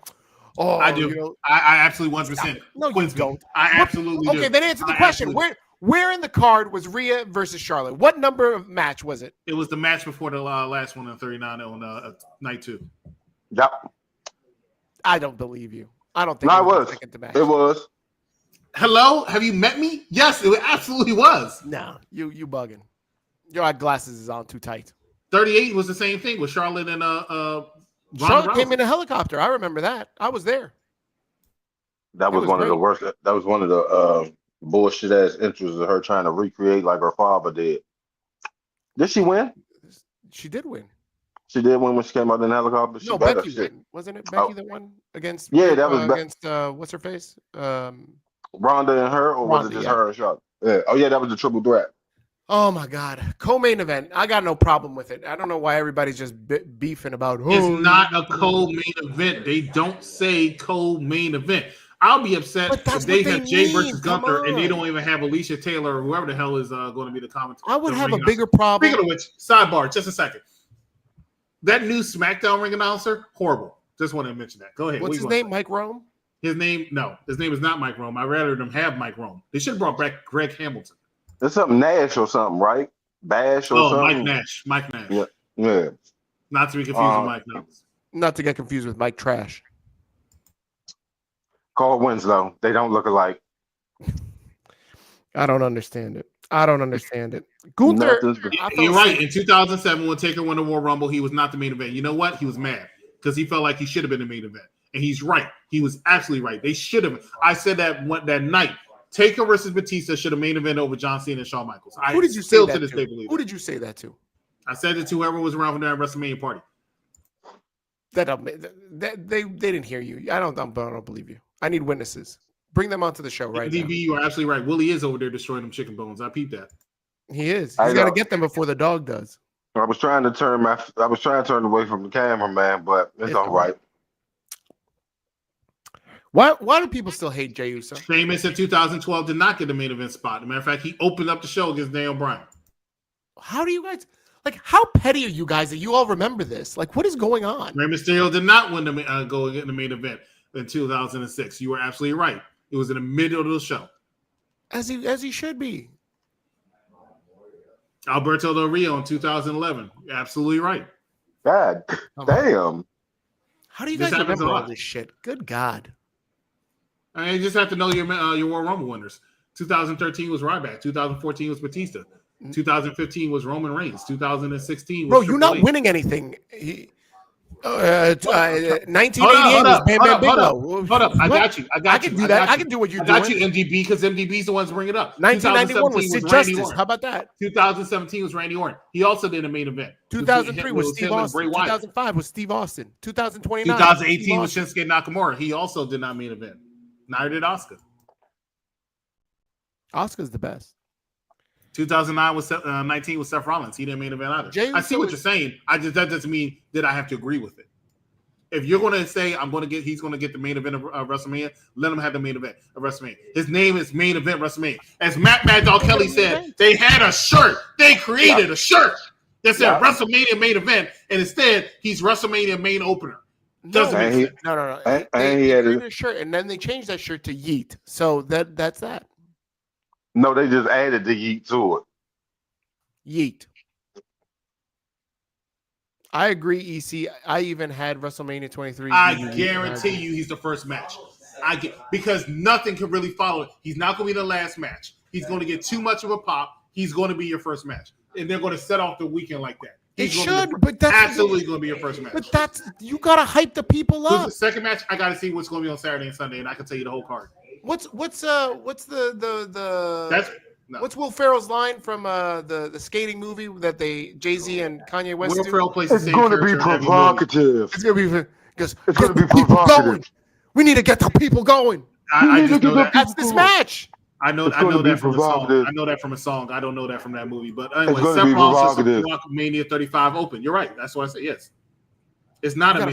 Speaker 1: I do. You know, I absolutely 100%.
Speaker 2: No, you don't.
Speaker 1: I absolutely do.
Speaker 2: Okay, then answer the question. Where in the card was Rhea versus Charlotte? What number of match was it?
Speaker 1: It was the match before the last one on 39 on night 2.
Speaker 7: Yep.
Speaker 2: I don't believe you. I don't think
Speaker 7: No,
Speaker 2: it
Speaker 7: it
Speaker 2: was
Speaker 7: was.
Speaker 2: a second to match.
Speaker 7: It was.
Speaker 1: Hello, have you met me? Yes, it absolutely was.
Speaker 2: No, you bugging. Your glasses is on too tight.
Speaker 1: 38 was the same thing with Charlotte and Ronda
Speaker 2: Charlotte
Speaker 1: Rousey.
Speaker 2: came in a helicopter. I remember that. I was there.
Speaker 7: That was one of the worst. That was one of the bullshit ass entries of her trying to recreate like her father did. Did she win?
Speaker 2: She did win.
Speaker 7: She did win when she came out in the helicopter. She
Speaker 2: No,
Speaker 7: better
Speaker 2: Becky
Speaker 7: shit.
Speaker 2: won. Wasn't it Becky that won against?
Speaker 7: Yeah, that was
Speaker 2: against what's her face?
Speaker 7: Ronda and her, or was it
Speaker 2: Ronda,
Speaker 7: just
Speaker 2: yeah.
Speaker 7: her and Charlotte? Yeah. Oh yeah, that was the triple threat.
Speaker 2: Oh my God, co-main event. I got no problem with it. I don't know why everybody's just beefing about.
Speaker 1: It's not a co-main event. They don't say co-main event. I'll be upset if they have Jay versus Gunther and they don't even have Alicia Taylor or whoever the hell is going to be the commentator.
Speaker 2: I would have a bigger problem.
Speaker 1: Speaking of which, sidebar, just a second. That new SmackDown ring announcer, horrible. Just want to mention that. Go ahead.
Speaker 2: What's his name? Mike Rome?
Speaker 1: His name is not Mike Rome. I'd rather them have Mike Rome. They should have brought back Greg Hamilton.
Speaker 7: It's something Nash or something, right? Bash or something.
Speaker 1: Mike Nash.
Speaker 7: Yeah.
Speaker 1: Not to be confused with Mike Nash.
Speaker 2: Not to get confused with Mike Trash.
Speaker 7: Call Winslow. They don't look alike.
Speaker 2: I don't understand it. Gunther,
Speaker 1: You're right. In 2007, when Taker won the Royal Rumble, he was not the main event. You know what? He was mad because he felt like he should have been the main event. And he's right. He was absolutely right. They should have. I said that night. Taker versus Batista should have main event over John Cena and Shawn Michaels.
Speaker 2: Who did you say that to? Who did you say that to?
Speaker 1: I said it to whoever was around for that WrestleMania party.
Speaker 2: They didn't hear you. I don't believe you. I need witnesses. Bring them onto the show right now.
Speaker 1: DB, you are absolutely right. Willie is over there destroying them chicken bones. I peeped that.
Speaker 2: He is. He's got to get them before the dog does.
Speaker 7: I was trying to turn away from the cameraman, but it's all right.
Speaker 2: Why do people still hate Jey Uso?
Speaker 1: Sheamus in 2012 did not get the main event spot. As a matter of fact, he opened up the show against Daniel Bryan.
Speaker 2: How do you guys how petty are you guys that you all remember this? Like, what is going on?
Speaker 1: Rey Mysterio did not win go in the main event in 2006. You were absolutely right. It was in the middle of the show.
Speaker 2: As he should be.
Speaker 1: Alberto Del Rio in 2011. You're absolutely right.
Speaker 7: God damn.
Speaker 2: How do you guys remember all this shit? Good God.
Speaker 1: I mean, you just have to know your Royal Rumble winners. 2013 was Ryback. 2014 was Batista. 2015 was Roman Reigns. 2016 was
Speaker 2: Bro, you're not winning anything. 1988 was Bam Bam Bigelow.
Speaker 1: Hold up. I got you.
Speaker 2: I can do that. I can do what you're doing.
Speaker 1: I got you, MDB, because MDB's the ones bring it up.
Speaker 2: 1991 was Sid Justice. How about that?
Speaker 1: 2017 was Randy Orton. He also did a main event.
Speaker 2: 2003 was Steve Austin. 2005 was Steve Austin. 2029.
Speaker 1: 2018 was Shinsuke Nakamura. He also did not main event. Neither did Asuka.
Speaker 2: Asuka's the best.
Speaker 1: 2009 was 19 was Seth Rollins. He didn't main event either. I see what you're saying. That doesn't mean that I have to agree with it. If you're going to say he's going to get the main event of WrestleMania, let him have the main event of WrestleMania. His name is Main Event WrestleMania. As Mad Dog Kelly said, they had a shirt. They created a shirt that said WrestleMania Main Event, and instead he's WrestleMania Main Opener. Doesn't make sense.
Speaker 2: No.
Speaker 7: And
Speaker 2: they created a shirt, and then they changed that shirt to Yeet. So that's that.
Speaker 7: No, they just added the Yeet to it.
Speaker 2: Yeet. I agree, EC. I even had WrestleMania 23.
Speaker 1: I guarantee you he's the first match. Because nothing can really follow it. He's not going to be the last match. He's going to get too much of a pop. He's going to be your first match. And they're going to set off the weekend like that.
Speaker 2: But that's
Speaker 1: absolutely going to be your first match.
Speaker 2: But you got to hype the people up.
Speaker 1: The second match, I got to see what's going to be on Saturday and Sunday, and I can tell you the whole card.
Speaker 2: What's Will Ferrell's line from the skating movie that Jay-Z and Kanye West
Speaker 7: do? It's going to be provocative.
Speaker 2: It's going to be provocative. We need to get the people going.
Speaker 1: I just know that.
Speaker 2: That's this match.
Speaker 1: I know that from a song. I know that from a song. I don't know that from that movie. But anyway, Seth Rollins is Mania 35 Open. You're right. That's why I said yes. It's not a main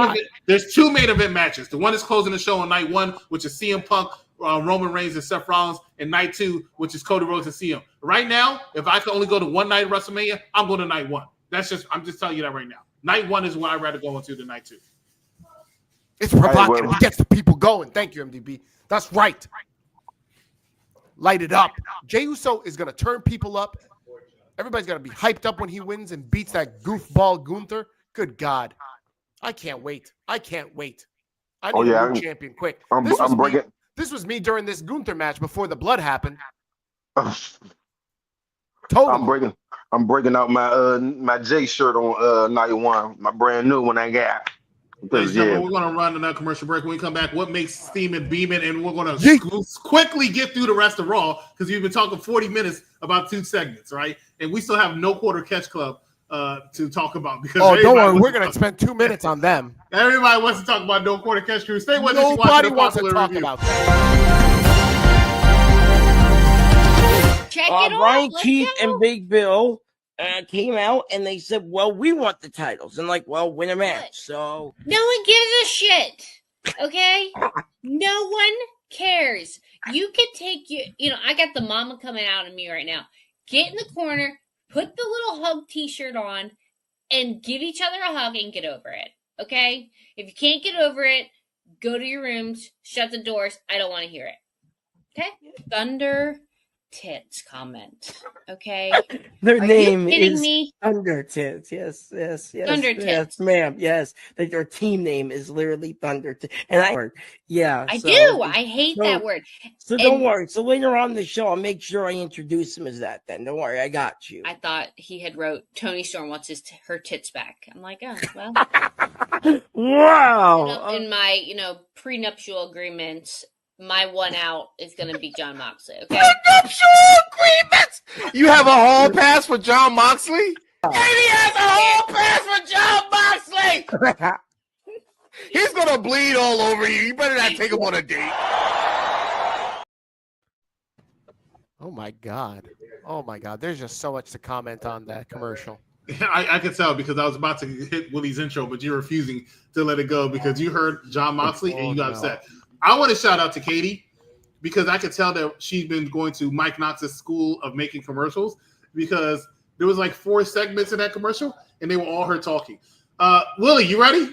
Speaker 1: event. There's two main event matches. The one is closing the show on night one, which is CM Punk, Roman Reigns, and Seth Rollins, and night two, which is Cody Rhodes and CM. Right now, if I could only go to one night of WrestleMania, I'm going to night one. I'm just telling you that right now. Night one is what I'd rather go into than night two.
Speaker 2: It's provocative. It gets the people going. Thank you, MDB. That's right. Light it up. Jey Uso is going to turn people up. Everybody's going to be hyped up when he wins and beats that goofball Gunther. Good God. I can't wait. I need a new champion quick.
Speaker 7: I'm breaking.
Speaker 2: This was me during this Gunther match before the blood happened.
Speaker 7: Totally. I'm breaking out my J shirt on night one, my brand new one I got.
Speaker 1: We're gonna run another commercial break. When we come back, what makes steaming beaming, and we're gonna quickly get through the rest of Raw because you've been talking 40 minutes about 2 segments, right? And we still have no quarter catch club to talk about because
Speaker 2: don't worry, we're gonna spend 2 minutes on them.
Speaker 1: Everybody wants to talk about no quarter catch crew. Stay with us.
Speaker 2: Nobody wants to talk about that.
Speaker 4: Check it
Speaker 5: Brian
Speaker 4: off.
Speaker 5: Keith and Big Bill came out and they said, well, we want the titles. And win a match. So
Speaker 4: no one gives a shit. Okay? No one cares. You could take I got the mama coming out of me right now. Get in the corner, put the little hug t-shirt on, and give each other a hug and get over it. Okay? If you can't get over it, go to your rooms, shut the doors. I don't want to hear it. Okay? Thunder Tits comment. Okay.
Speaker 5: Their name
Speaker 4: is
Speaker 5: Thunder Tits. Yes.
Speaker 4: Thunder Tits.
Speaker 5: Yes, ma'am. Yes. Their team name is literally Thunder Tits. And I
Speaker 4: do. I hate that word.
Speaker 5: So don't worry. So later on the show, I'll make sure I introduce him as that then. Don't worry, I got you.
Speaker 4: I thought he had wrote Tony Storm wants her tits back. I'm like, oh well.
Speaker 5: Wow.
Speaker 4: In my, prenuptial agreements, my one out is going to be Jon Moxley, okay?
Speaker 2: Prenuptial agreements! You have a hall pass for Jon Moxley? And he has a hall pass for Jon Moxley! He's going to bleed all over you. You better not take him on a date. Oh, my God. There's just so much to comment on that commercial.
Speaker 1: I could tell because I was about to hit Willie's intro, but you're refusing to let it go because you heard Jon Moxley and you got upset. I want to shout out to Katie because I could tell that she's been going to Mike Knox's school of making commercials because there was 4 segments in that commercial and they were all her talking. Willie, you ready?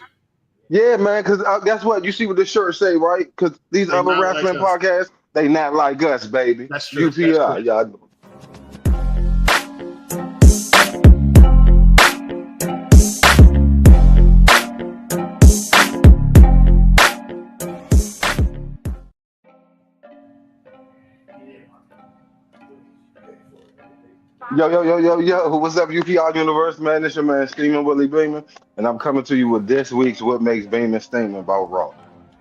Speaker 7: Yeah, man, because guess what? You see what this shirt say, right? Because these other wrestling podcasts, they not like us, baby.
Speaker 1: That's true.
Speaker 7: UPI, y'all. Yo, what's up, UPR Universe, man? It's your man, Steamin' Willie Beeman, and I'm coming to you with this week's What Makes Beeman statement about Raw.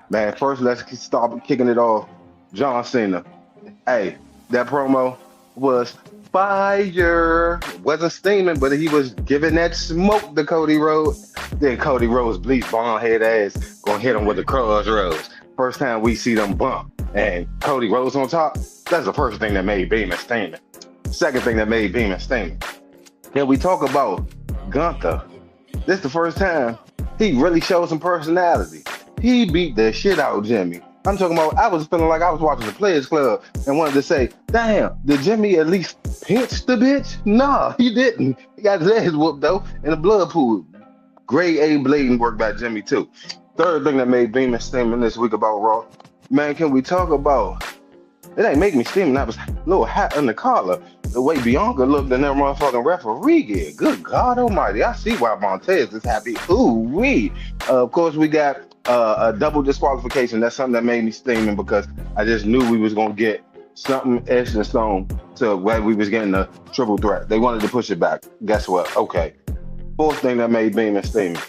Speaker 7: Man, first, let's start kicking it off. John Cena. Hey, that promo was fire. Wasn't steaming, but he was giving that smoke to Cody Rhodes. Then Cody Rhodes, bleach blonde head ass, gonna hit him with the crossroads. First time we see them bump, and Cody Rhodes on top, that's the first thing that made Beeman steaming. Second thing that made Beeman steaming. Then we talk about Gunther. This is the first time he really showed some personality. He beat the shit out of Jimmy. I'm talking about, I was feeling like I was watching the Players Club and wanted to say, damn, did Jimmy at least pinch the bitch? Nah, he didn't. He got his ass whooped though in the blood pool. Grade A blading work by Jimmy too. Third thing that made Beeman steaming this week about Raw. Man, can we talk about, it ain't make me steaming, I was a little hot in the collar. The way Bianca looked in that motherfucking referee gear. Good God almighty. I see why Montez is happy. Ooh-wee. Of course, we got a double disqualification. That's something that made me steaming because I just knew we was going to get something etched in stone to where we was getting a triple threat. They wanted to push it back. Guess what? Okay. Fourth thing that made Beeman steaming.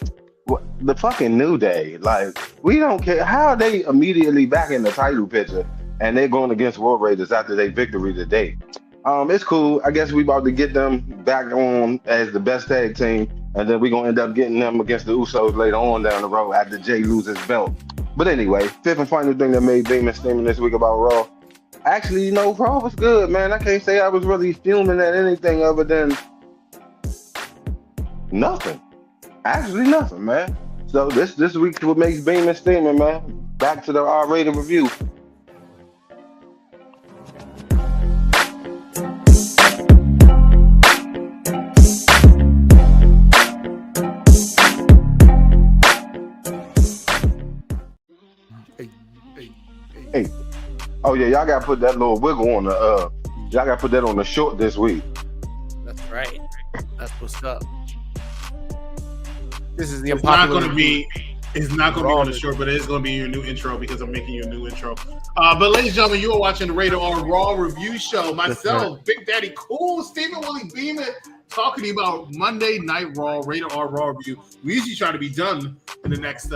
Speaker 7: The fucking New Day. Like, we don't care. How are they immediately back in the title picture and they're going against War Raiders after their victory today? It's cool. I guess we about to get them back on as the best tag team, and then we're going to end up getting them against the Usos later on down the road after Jay loses belt. But anyway, fifth and final thing that made Beeman steaming this week about Raw. Actually, Raw was good, man. I can't say I was really fuming at anything other than nothing. Actually, nothing, man. So this week's What Makes Beeman steaming, man. Back to the R-rated review. Hey. Oh yeah, y'all gotta put that little wiggle on the y'all gotta put that on the short this week.
Speaker 2: That's right. That's what's up. This is the
Speaker 1: It's not gonna be It's not going to be on the short, but it is going to be your new intro because I'm making you a new intro. But ladies and gentlemen, you are watching the Rated R Raw review show. Myself, Big Daddy Cool, Stephen Willie Beeman, talking to you about Monday Night Raw, Rated R Raw review. We usually try to be done in the next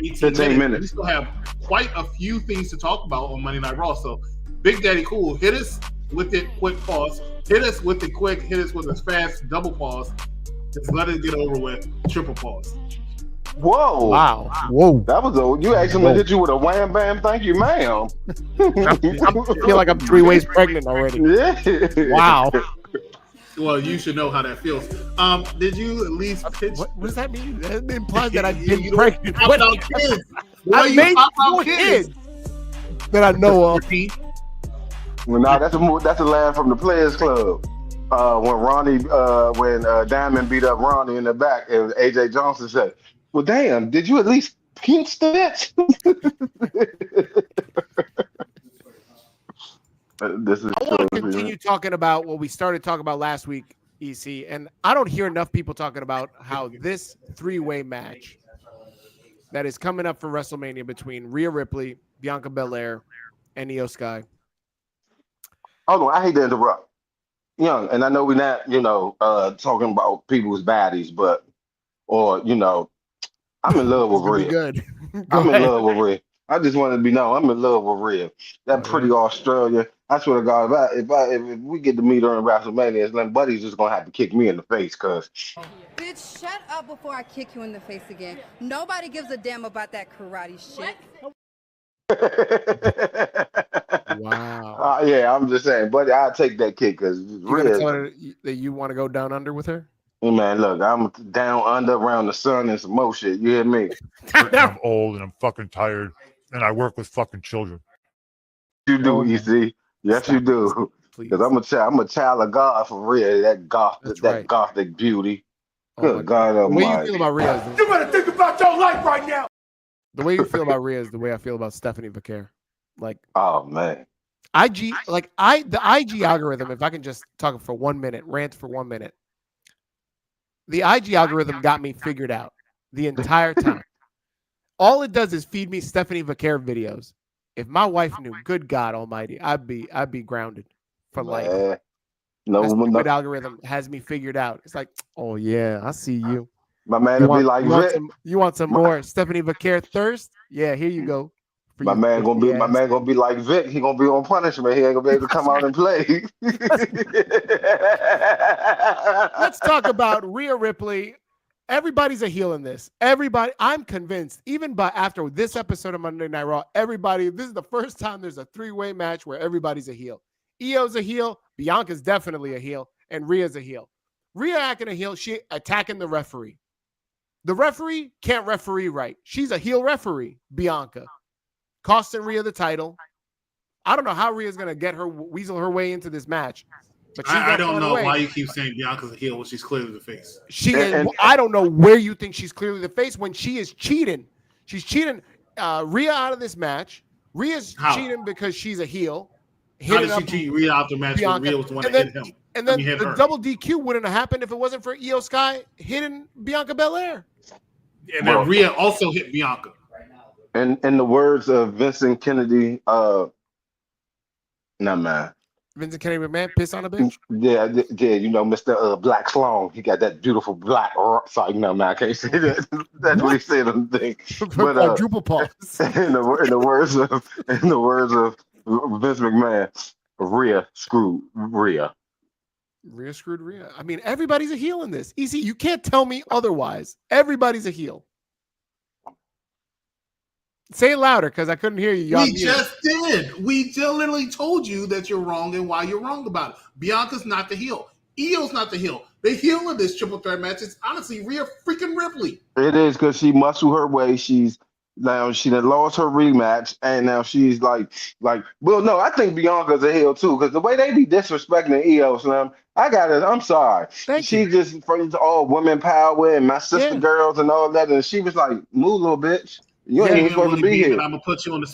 Speaker 1: 18 minutes. We still have quite a few things to talk about on Monday Night Raw. So, Big Daddy Cool, hit us with it quick pause. Hit us with it quick. Hit us with a fast double pause. Just let it get over with. Triple pause.
Speaker 7: Whoa!
Speaker 2: Wow! Whoa!
Speaker 7: That was you actually hit you with a wham bam. Thank you, ma'am.
Speaker 2: I feel like I'm 3 ways pregnant already.
Speaker 7: Yeah.
Speaker 2: Wow.
Speaker 1: Well, you should know how that feels. Did you at least pitch?
Speaker 2: What does that mean? That implies that I've been pregnant.
Speaker 1: Kids.
Speaker 2: I made 4 kids that I know of.
Speaker 7: Well, no, that's a line from the Players Club. When Diamond beat up Ronnie in the back, and AJ Johnson said, "Well, damn, did you at least pinch the bitch?" This is
Speaker 2: I want to continue talking about what we started talking about last week, EC, and I don't hear enough people talking about how this 3-way match that is coming up for WrestleMania between Rhea Ripley, Bianca Belair, and Io Sky.
Speaker 7: Hold on, I hate to interrupt. And I know we're not, talking about people's baddies, but, I'm in love with Rhea.
Speaker 2: Good.
Speaker 7: I'm in love with Rhea. I just want to be known. I'm in love with Rhea. That pretty Australia. I swear to God, if we get to meet her in WrestleMania, then Buddy's just gonna have to kick me in the face, cause.
Speaker 8: Bitch, shut up before I kick you in the face again. Nobody gives a damn about that karate shit.
Speaker 2: Wow.
Speaker 7: Yeah, I'm just saying, Buddy, I'll take that kick because
Speaker 2: Rhea. Tell her that you want to go down under with her?
Speaker 7: Hey man, look, I'm down under around the sun and some more shit. You hear me?
Speaker 9: I'm old and I'm fucking tired, and I work with fucking children.
Speaker 7: You do, EC. Yes, you do. Because I'm a child of God for Rhea. That gothic beauty. Good God Almighty.
Speaker 2: The way you feel about Rhea is
Speaker 6: You better think about your life right now.
Speaker 2: The way you feel about Rhea is the way I feel about Stephanie Vaquer. Like,
Speaker 7: oh man,
Speaker 2: the IG algorithm. If I can just talk for 1 minute, rant for 1 minute. The IG algorithm got me figured out the entire time. All it does is feed me Stephanie Vaquer videos. If my wife knew, good God Almighty, I'd be grounded for life. No algorithm has me figured out. It's like, oh yeah, I see you.
Speaker 7: My man will be like,
Speaker 2: you want some more Stephanie Vaquer thirst? Yeah, here you go.
Speaker 7: My man gonna be like Vic. He gonna be on punishment. He ain't gonna be able to come out and play.
Speaker 2: Let's talk about Rhea Ripley. Everybody's a heel in this. Everybody, I'm convinced, even after this episode of Monday Night Raw, this is the first time there's a 3-way match where everybody's a heel. Io's a heel, Bianca's definitely a heel, and Rhea's a heel. Rhea acting a heel, she attacking the referee. The referee can't referee right. She's a heel referee, Bianca. Costing Rhea the title. I don't know how Rhea's going to weasel her way into this match. But
Speaker 1: I don't know why you keep saying Bianca's a heel when she's clearly the face.
Speaker 2: I don't know where you think she's clearly the face when she is cheating. She's cheating Rhea out of this match. Rhea's cheating because she's a heel.
Speaker 1: How did she cheat Rhea out the match when Rhea was the one that hit him?
Speaker 2: And then the double DQ wouldn't have happened if it wasn't for Io Sky hitting Bianca Belair.
Speaker 1: And then Rhea also hit Bianca.
Speaker 7: And in the words of Vincent Kennedy, man.
Speaker 2: Vincent Kennedy, man, piss on a bitch.
Speaker 7: Yeah, Mr. Black Sloan. He got that beautiful black. Sorry, man, I can't say that. That's what he said on the thing. But
Speaker 2: quadruple pause.
Speaker 7: In the words of Vince McMahon, Rhea screwed Rhea.
Speaker 2: Rhea screwed Rhea. I mean, everybody's a heel in this. Easy, you can't tell me otherwise. Everybody's a heel. Say it louder because I couldn't hear you.
Speaker 1: We just did. We just literally told you that you're wrong and why you're wrong about it. Bianca's not the heel. Io's not the heel. The heel of this triple threat match is honestly Rhea freaking Ripley.
Speaker 7: It is because she muscled her way. She done lost her rematch, and now she's like, well, no, I think Bianca's a heel too because the way they be disrespecting Io, Slim, I got it. I'm sorry. She just for all women power and my sister girls and all that, and she was like, move, little bitch. You ain't even supposed to be here.
Speaker 1: I'm gonna put you on the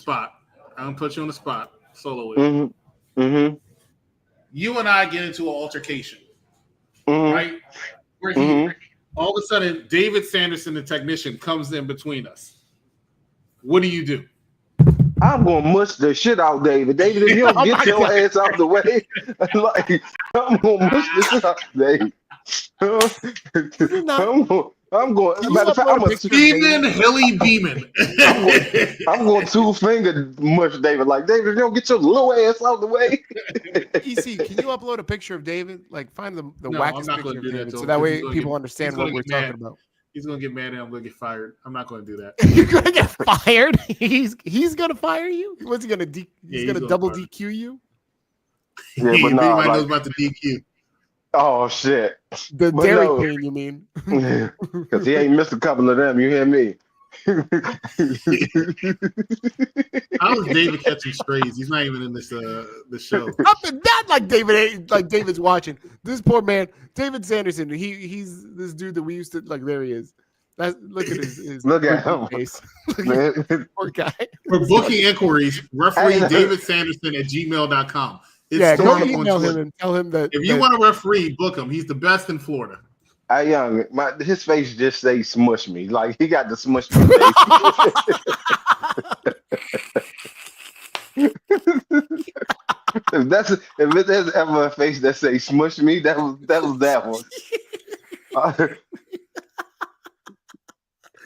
Speaker 1: spot. Solo. You and I get into an altercation, right? We're here. All of a sudden, David Sanderson, the technician, comes in between us. What do you do?
Speaker 7: I'm gonna mush the shit out, David. David, if you don't get your ass out the way, like I'm gonna mush the shit out, David. I'm going. Matter of fact, I'm a
Speaker 1: Beeman, Hilly Beeman.
Speaker 7: I'm going 2-finger mush David. Like David, if you don't get your little ass out the way.
Speaker 2: EC, can you upload a picture of David? Like find the wackest picture of David, so
Speaker 1: him,
Speaker 2: that way
Speaker 1: he's gonna
Speaker 2: people
Speaker 1: get-
Speaker 2: understand
Speaker 1: he's
Speaker 2: what
Speaker 1: gonna
Speaker 2: we're
Speaker 1: get mad.
Speaker 2: talking about.
Speaker 1: He's gonna get mad and I'm gonna get fired. I'm not gonna do that.
Speaker 2: You're gonna get fired. He's gonna fire you. What's he gonna he's gonna double
Speaker 1: fire.
Speaker 2: DQ you?
Speaker 7: Yeah, but
Speaker 1: Everybody
Speaker 7: nah,
Speaker 1: knows
Speaker 7: like,
Speaker 1: about the DQ.
Speaker 7: oh shit.
Speaker 2: The
Speaker 7: But
Speaker 2: Dairy
Speaker 7: no.
Speaker 2: Queen, you mean?
Speaker 7: Because he ain't missed a couple of them. You hear me?
Speaker 1: How is David catching strays? He's not even in this the show.
Speaker 2: Not like David ain't like David's watching. This poor man, David Sanderson. He's this dude that we used to like. There he is. Look at his
Speaker 7: Look at him.
Speaker 2: face.
Speaker 7: Man.
Speaker 2: Poor guy.
Speaker 1: For booking inquiries, referee David Sanderson at gmail.com. It's
Speaker 2: Yeah, go
Speaker 1: Storm on
Speaker 2: email him
Speaker 1: Twitter.
Speaker 2: and tell him that
Speaker 1: If you want a referee, book him. He's the best in Florida.
Speaker 7: Hey, young, his face just say smush me. Like he got the smush me face. if there's ever a face that say smush me, that was that one.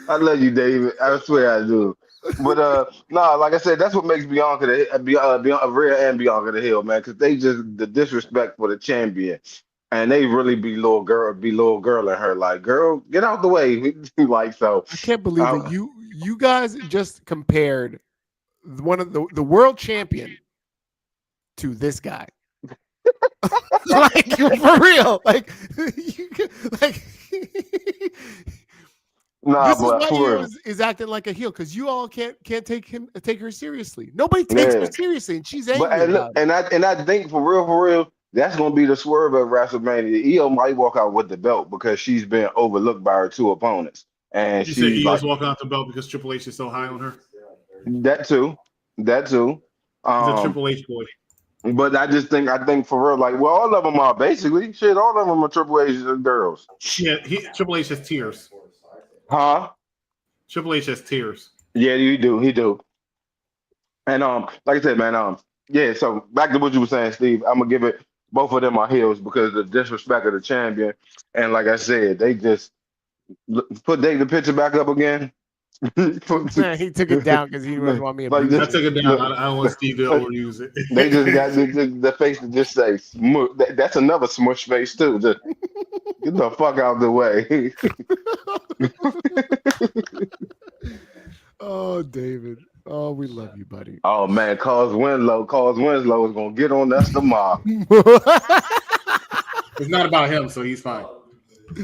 Speaker 7: I love you, David. I swear I do. But like I said, that's what makes Bianca Rhea and Bianca the heel, man, because they just the disrespect for the champion. And they really be little girl in her. Like, girl, get out the way. Like, so
Speaker 2: I can't believe that you guys just compared one of the world champion to this guy. Like for real. Like
Speaker 7: nah,
Speaker 2: this is
Speaker 7: but
Speaker 2: why
Speaker 7: for
Speaker 2: he is acting like a heel, because you all can't take her seriously. Nobody takes her seriously, and she's angry.
Speaker 7: and I think for real, that's gonna be the swerve at WrestleMania. Io might walk out with the belt because she's been overlooked by her two opponents. And
Speaker 1: You said
Speaker 7: she's
Speaker 1: Io's
Speaker 7: like,
Speaker 1: walking out the belt because Triple H is so high on her.
Speaker 7: that too.
Speaker 1: He's a Triple H boy.
Speaker 7: But I think for real, like, well, all of them are basically shit. All of them are Triple H girls.
Speaker 1: Yeah, Triple H has tears.
Speaker 7: Huh?
Speaker 1: Triple H has tears.
Speaker 7: Yeah, he do. And like I said, man, yeah. So back to what you were saying, Steve. I'm gonna give it. Both of them are heels because of the disrespect of the champion. And like I said, they just put the picture back up again.
Speaker 2: He took it down because he didn't want me to
Speaker 7: Like,
Speaker 1: I took it down. I don't want Steve to overuse it.
Speaker 7: They just got the face to just say smush. That's another smush face too. Just get the fuck out the way.
Speaker 2: Oh, David. Oh, we love you, buddy.
Speaker 7: Oh man, Cause Winslow is gonna get on us tomorrow.
Speaker 1: It's not about him, so he's fine.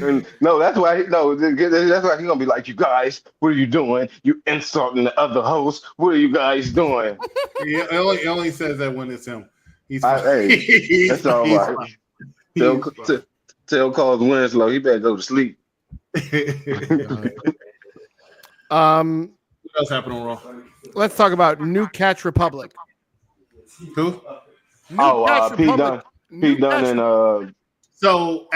Speaker 7: And no, that's why he's gonna be like, you guys, what are you doing? You insulting the other host. What are you guys doing?
Speaker 1: He only says that when it's him. He's
Speaker 7: Hey, that's all right. Tell Cause Winslow he better go to sleep.
Speaker 1: What else happened on Raw?
Speaker 2: Let's talk about New Catch Republic.
Speaker 1: Who?
Speaker 7: Pete Dunne. Pete Dunne and
Speaker 1: So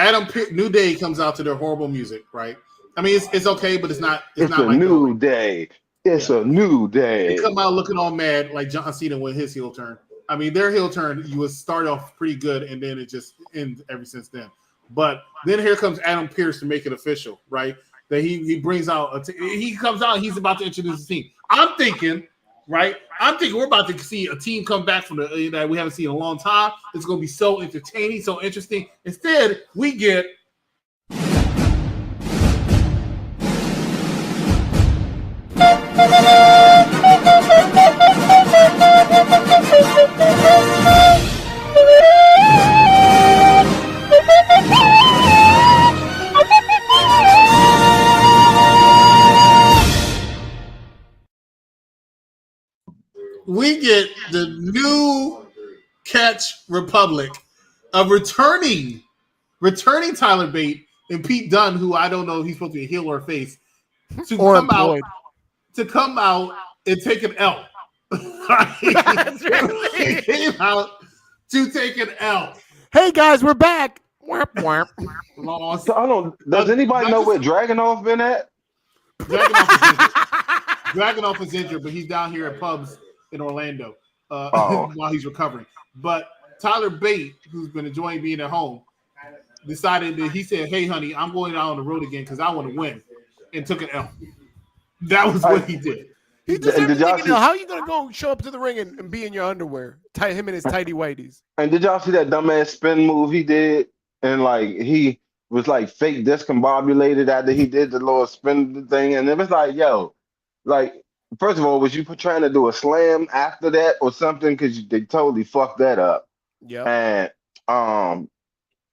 Speaker 1: New Day comes out to their horrible music, right? I mean, it's okay, but it's not.
Speaker 7: It's
Speaker 1: not
Speaker 7: a
Speaker 1: like
Speaker 7: new day. It's a new day.
Speaker 1: They come out looking all mad, like John Cena with his heel turn. I mean, their heel turn, you would start off pretty good, and then it just ends ever since then. But then here comes Adam Pearce to make it official, right? That he brings out, he comes out, he's about to introduce the team. I'm thinking we're about to see a team come back from that we haven't seen in a long time. It's going to be so entertaining, so interesting. Instead, we get the new Catch Republic of returning Tyler Bate and Pete Dunne, who I don't know if he's supposed to be a heel or a face, to come out and take an L. He came out to take an L.
Speaker 2: Hey guys, we're back. Whap, whap.
Speaker 1: Lost.
Speaker 7: So, I don't. Does anybody know where Dragunov been at?
Speaker 1: Dragunov is injured, but he's down here at pubs in Orlando while he's recovering. But Tyler Bate, who's been enjoying being at home, decided that he said, "Hey, honey, I'm going out on the road again because I want to win," and took an L. That was what he did.
Speaker 2: He deserved to take an L. How are you going to go show up to the ring and be in your underwear? Him and his tighty whities.
Speaker 7: And did y'all see that dumbass spin move he did? And like he was like fake discombobulated after he did the little spin thing, and it was like, yo, like first of all, was you trying to do a slam after that or something? Because they totally fucked that up.
Speaker 2: Yeah.
Speaker 7: And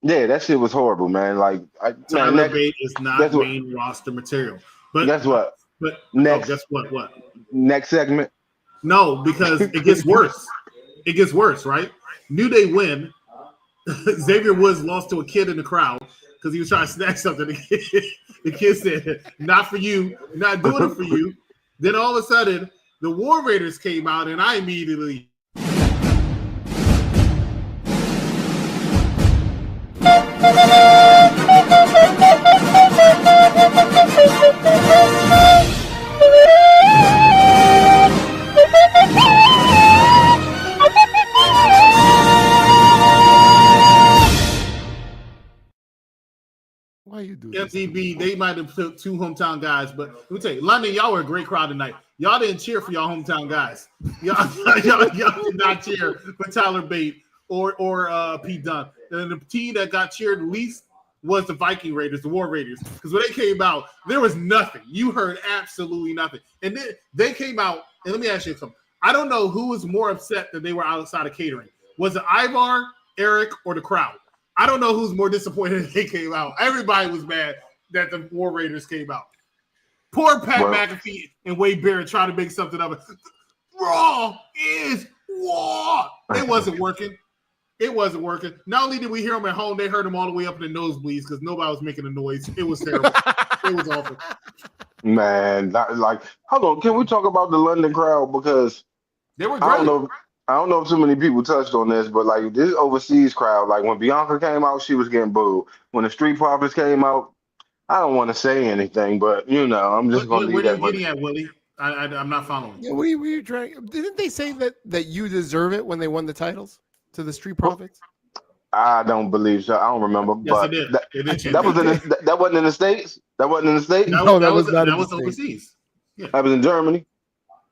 Speaker 7: yeah, that shit was horrible, man. Like
Speaker 1: Tyler Bate is not main roster material. But
Speaker 7: guess what?
Speaker 1: But
Speaker 7: next,
Speaker 1: guess what? What?
Speaker 7: Next segment?
Speaker 1: No, because it gets worse. It gets worse, right? New Day win. Xavier Woods lost to a kid in the crowd because he was trying to snatch something. The kid said, "Not for you, not doing it for you." Then all of a sudden, the War Raiders came out, and I immediately.
Speaker 2: Why you do
Speaker 1: MTB, they might have took two hometown guys, but let me tell you, London, y'all were a great crowd tonight. Y'all didn't cheer for y'all hometown guys. Y'all did not cheer for Tyler Bate or Pete Dunne. And the team that got cheered least was the Viking Raiders, the War Raiders. Because when they came out, there was nothing. You heard absolutely nothing. And then they came out, and let me ask you something. I don't know who was more upset that they were outside of catering. Was it Ivar, Eric, or the crowd? I don't know who's more disappointed that they came out. Everybody was mad that the War Raiders came out. Poor Pat McAfee and Wade Barrett trying to make something of it. Raw is war. It wasn't working. It wasn't working. Not only did we hear them at home, they heard them all the way up in the nosebleeds because nobody was making a noise. It was terrible. It was awful.
Speaker 7: Man, hold on. Can we talk about the London crowd? Because
Speaker 1: they were great.
Speaker 7: I don't know if too many people touched on this, but like this overseas crowd, like when Bianca came out, she was getting booed. When the Street Profits came out, I don't want to say anything, but you know, I'm just going to leave that.
Speaker 1: Where are you getting at, Willie? I'm not following.
Speaker 2: Yeah, what are you trying? Didn't they say that you deserve it when they won the titles to the Street Profits?
Speaker 7: I don't believe so. I don't remember.
Speaker 1: Yes,
Speaker 7: but
Speaker 1: it did.
Speaker 7: That wasn't in the States. That wasn't in the States.
Speaker 2: No, that was
Speaker 1: overseas. Yeah.
Speaker 7: That was in Germany.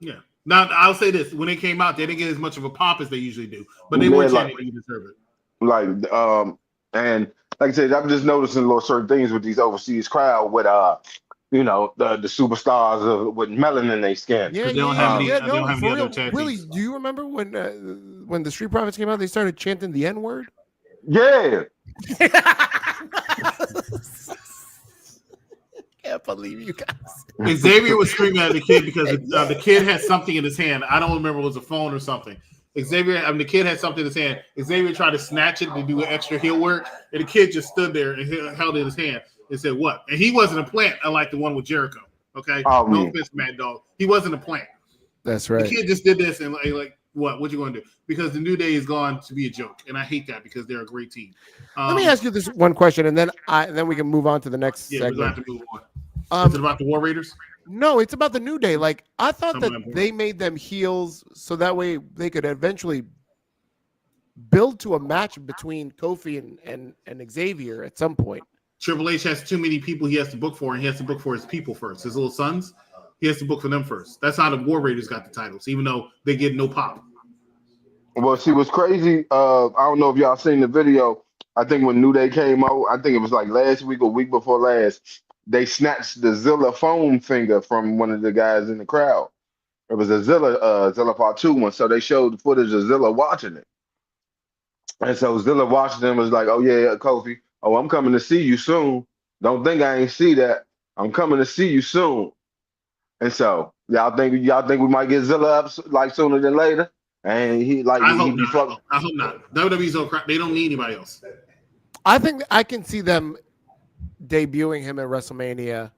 Speaker 1: Yeah. Now I'll say this: when they came out, they didn't get as much of a pop as they usually do, but they were chanting you deserve it.
Speaker 7: Like, and like I said, I'm just noticing little certain things with these overseas crowd with you know, the superstars with melanin in their skin.
Speaker 1: Yeah, they don't have any other tag
Speaker 2: Willie, do you remember when the Street Profits came out? They started chanting the N-word.
Speaker 7: Yeah.
Speaker 2: Can't believe you guys.
Speaker 1: Xavier was screaming at the kid because the kid had something in his hand. I don't remember if it was a phone or something. The kid had something in his hand. Xavier tried to snatch it to do an extra heel work, and the kid just stood there and held it in his hand and said, "What?" And he wasn't a plant, unlike the one with Jericho. Okay, no offense, Mad Dog. He wasn't a plant.
Speaker 2: That's right.
Speaker 1: The kid just did this and like, what? What you going to do? Because the New Day is gone to be a joke, and I hate that because they're a great team.
Speaker 2: Let me ask you this one question, and then we can move on to the next segment.
Speaker 1: We're going to have to move on. Is it about the War Raiders?
Speaker 2: No, it's about the New Day. Like, I thought that they made them heels so that way they could eventually build to a match between Kofi and Xavier at some point.
Speaker 1: Triple H has too many people he has to book for, and he has to book for his people first. His little sons, he has to book for them first. That's how the War Raiders got the titles, even though they get no pop.
Speaker 7: Well, see, what's crazy, I don't know if y'all seen the video. I think when New Day came out, I think it was like last week or week before last, they snatched the Zilla phone finger from one of the guys in the crowd. It was a Zilla Part 2 one, so they showed the footage of Zilla watching it. And so Zilla watching them was like, "Oh yeah, Kofi, oh, I'm coming to see you soon. Don't think I ain't see that. I'm coming to see you soon." And so y'all think we might get Zilla up like sooner than later? And
Speaker 1: I hope not. WWE's don't cry. They don't need anybody else.
Speaker 2: I think I can see them debuting him at WrestleMania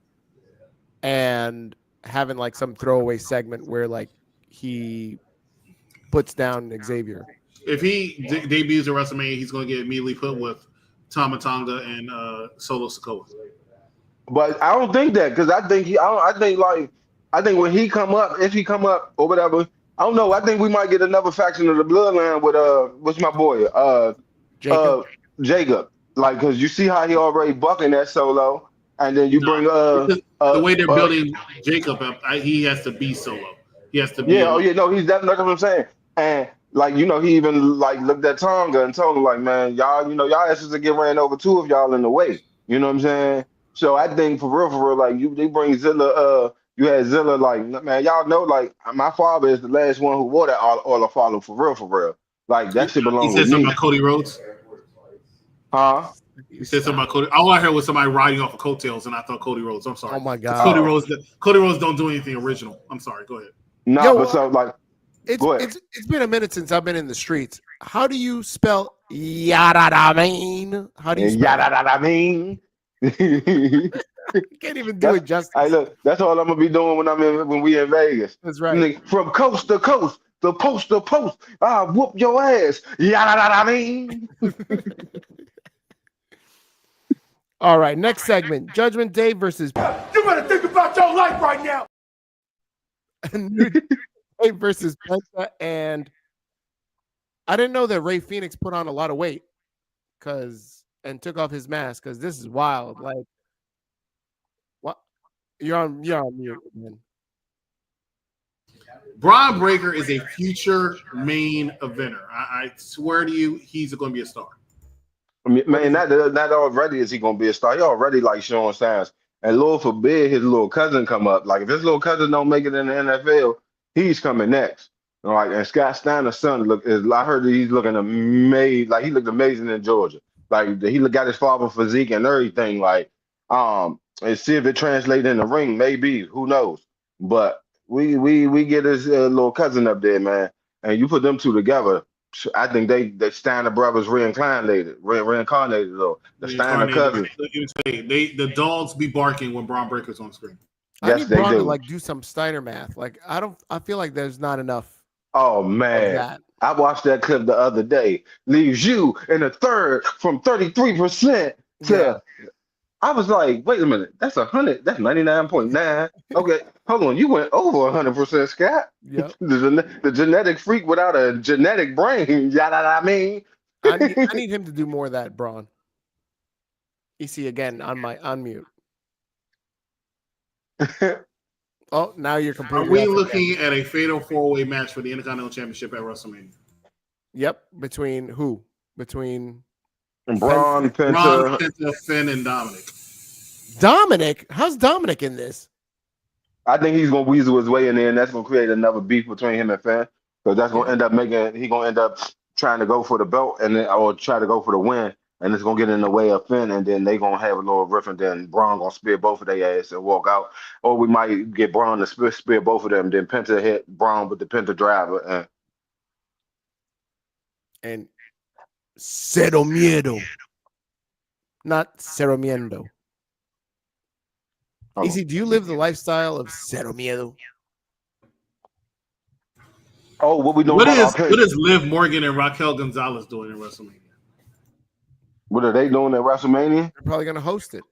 Speaker 2: and having like some throwaway segment where like he puts down Xavier.
Speaker 1: If he debuts at WrestleMania, he's going to get immediately put with Tama Tonga and Solo Sikoa.
Speaker 7: But I don't think that because I think I think when he come up, if he come up or whatever, I don't know. I think we might get another faction of the bloodline with what's my boy
Speaker 2: Jacob.
Speaker 7: Jacob. Like because you see how he already bucking that Solo, and then you bring
Speaker 1: the way they're building Jacob up, he has to be Solo. He has to be.
Speaker 7: Yeah, no, he's that's what I'm saying. And like he even like looked at Tonga and told him like, man, y'all, y'all asses to get ran over two of y'all in the way. You know what I'm saying? So I think for real, like they bring Zilla. You had Zilla like, man, y'all know like my father is the last one who wore that all follow for real. Like that shit belong
Speaker 1: He
Speaker 7: with
Speaker 1: said something
Speaker 7: me.
Speaker 1: about Cody Rhodes.
Speaker 7: Huh?
Speaker 1: He said something about Cody. All I heard was somebody riding off of coattails, and I thought Cody Rhodes. I'm sorry.
Speaker 2: Oh my god.
Speaker 1: Cody Rhodes don't do anything original. I'm sorry. Go ahead.
Speaker 7: No, but so like,
Speaker 2: it's been a minute since I've been in the streets. How do you spell yada da mean? How do you spell
Speaker 7: yada da mean?
Speaker 2: You can't even do it justice.
Speaker 7: Hey, look, that's all I'm gonna be doing when we in Vegas.
Speaker 2: That's right.
Speaker 7: From coast to coast, the post to post, I'll whoop your ass. Yada mean.
Speaker 2: All right, next segment: Judgment Day versus.
Speaker 6: You better think about your life right now.
Speaker 2: New Day versus Penta, and I didn't know that Rey Fenix put on a lot of weight and took off his mask because this is wild. Like, what? You're on mute, man.
Speaker 1: Bron Breakker is a future main eventer. I swear to you, he's going to be a star.
Speaker 7: I mean, man, not already is he gonna be a star. He already like showing signs. And Lord forbid his little cousin come up. Like if his little cousin don't make it in the NFL, he's coming next. Like and Scott Steiner's son I heard that he's looking amazing. Like he looked amazing in Georgia. Like he got his father physique and everything. Like and see if it translates in the ring. Maybe who knows? But we get his little cousin up there, man. And you put them two together. I think the Steiner brothers reincarnated though. The Steiner cousins.
Speaker 1: The dogs be barking when Bron Breakker's on screen.
Speaker 2: I need Bron to like do some Steiner math. Like I feel like there's not enough.
Speaker 7: Oh man. I watched that clip the other day. Leaves you in a third from 33% to I was like, wait a minute, that's 100, that's 99.9. Okay, hold on, you went over 100%, Scott.
Speaker 2: Yep.
Speaker 7: The genetic freak without a genetic brain. I mean,
Speaker 2: I need him to do more of that, Bron. EC again on mute. Oh, now you're completely.
Speaker 1: Are we looking at a fatal 4-way match for the Intercontinental Championship at WrestleMania?
Speaker 2: Yep. Between who? Between
Speaker 7: Bron, Penta,
Speaker 1: Finn, and Dominic.
Speaker 2: Dominic? How's Dominic in this?
Speaker 7: I think he's gonna weasel his way in there, and that's gonna create another beef between him and Finn. Because that's gonna end up trying to go for the belt or try to go for the win, and it's gonna get in the way of Finn, and then they gonna have a little riff, and then Bron gonna spear both of their ass and walk out, or we might get Bron to spear both of them. Then Penta hit Bron with the Penta driver,
Speaker 2: and Cero Miedo, not Cero Miendo. Easy, do you live the lifestyle of Cero Miedo?
Speaker 7: Oh, what we doing?
Speaker 1: What is Liv Morgan and Raquel Gonzalez doing in WrestleMania?
Speaker 7: What are they doing at WrestleMania?
Speaker 2: They're probably gonna host it.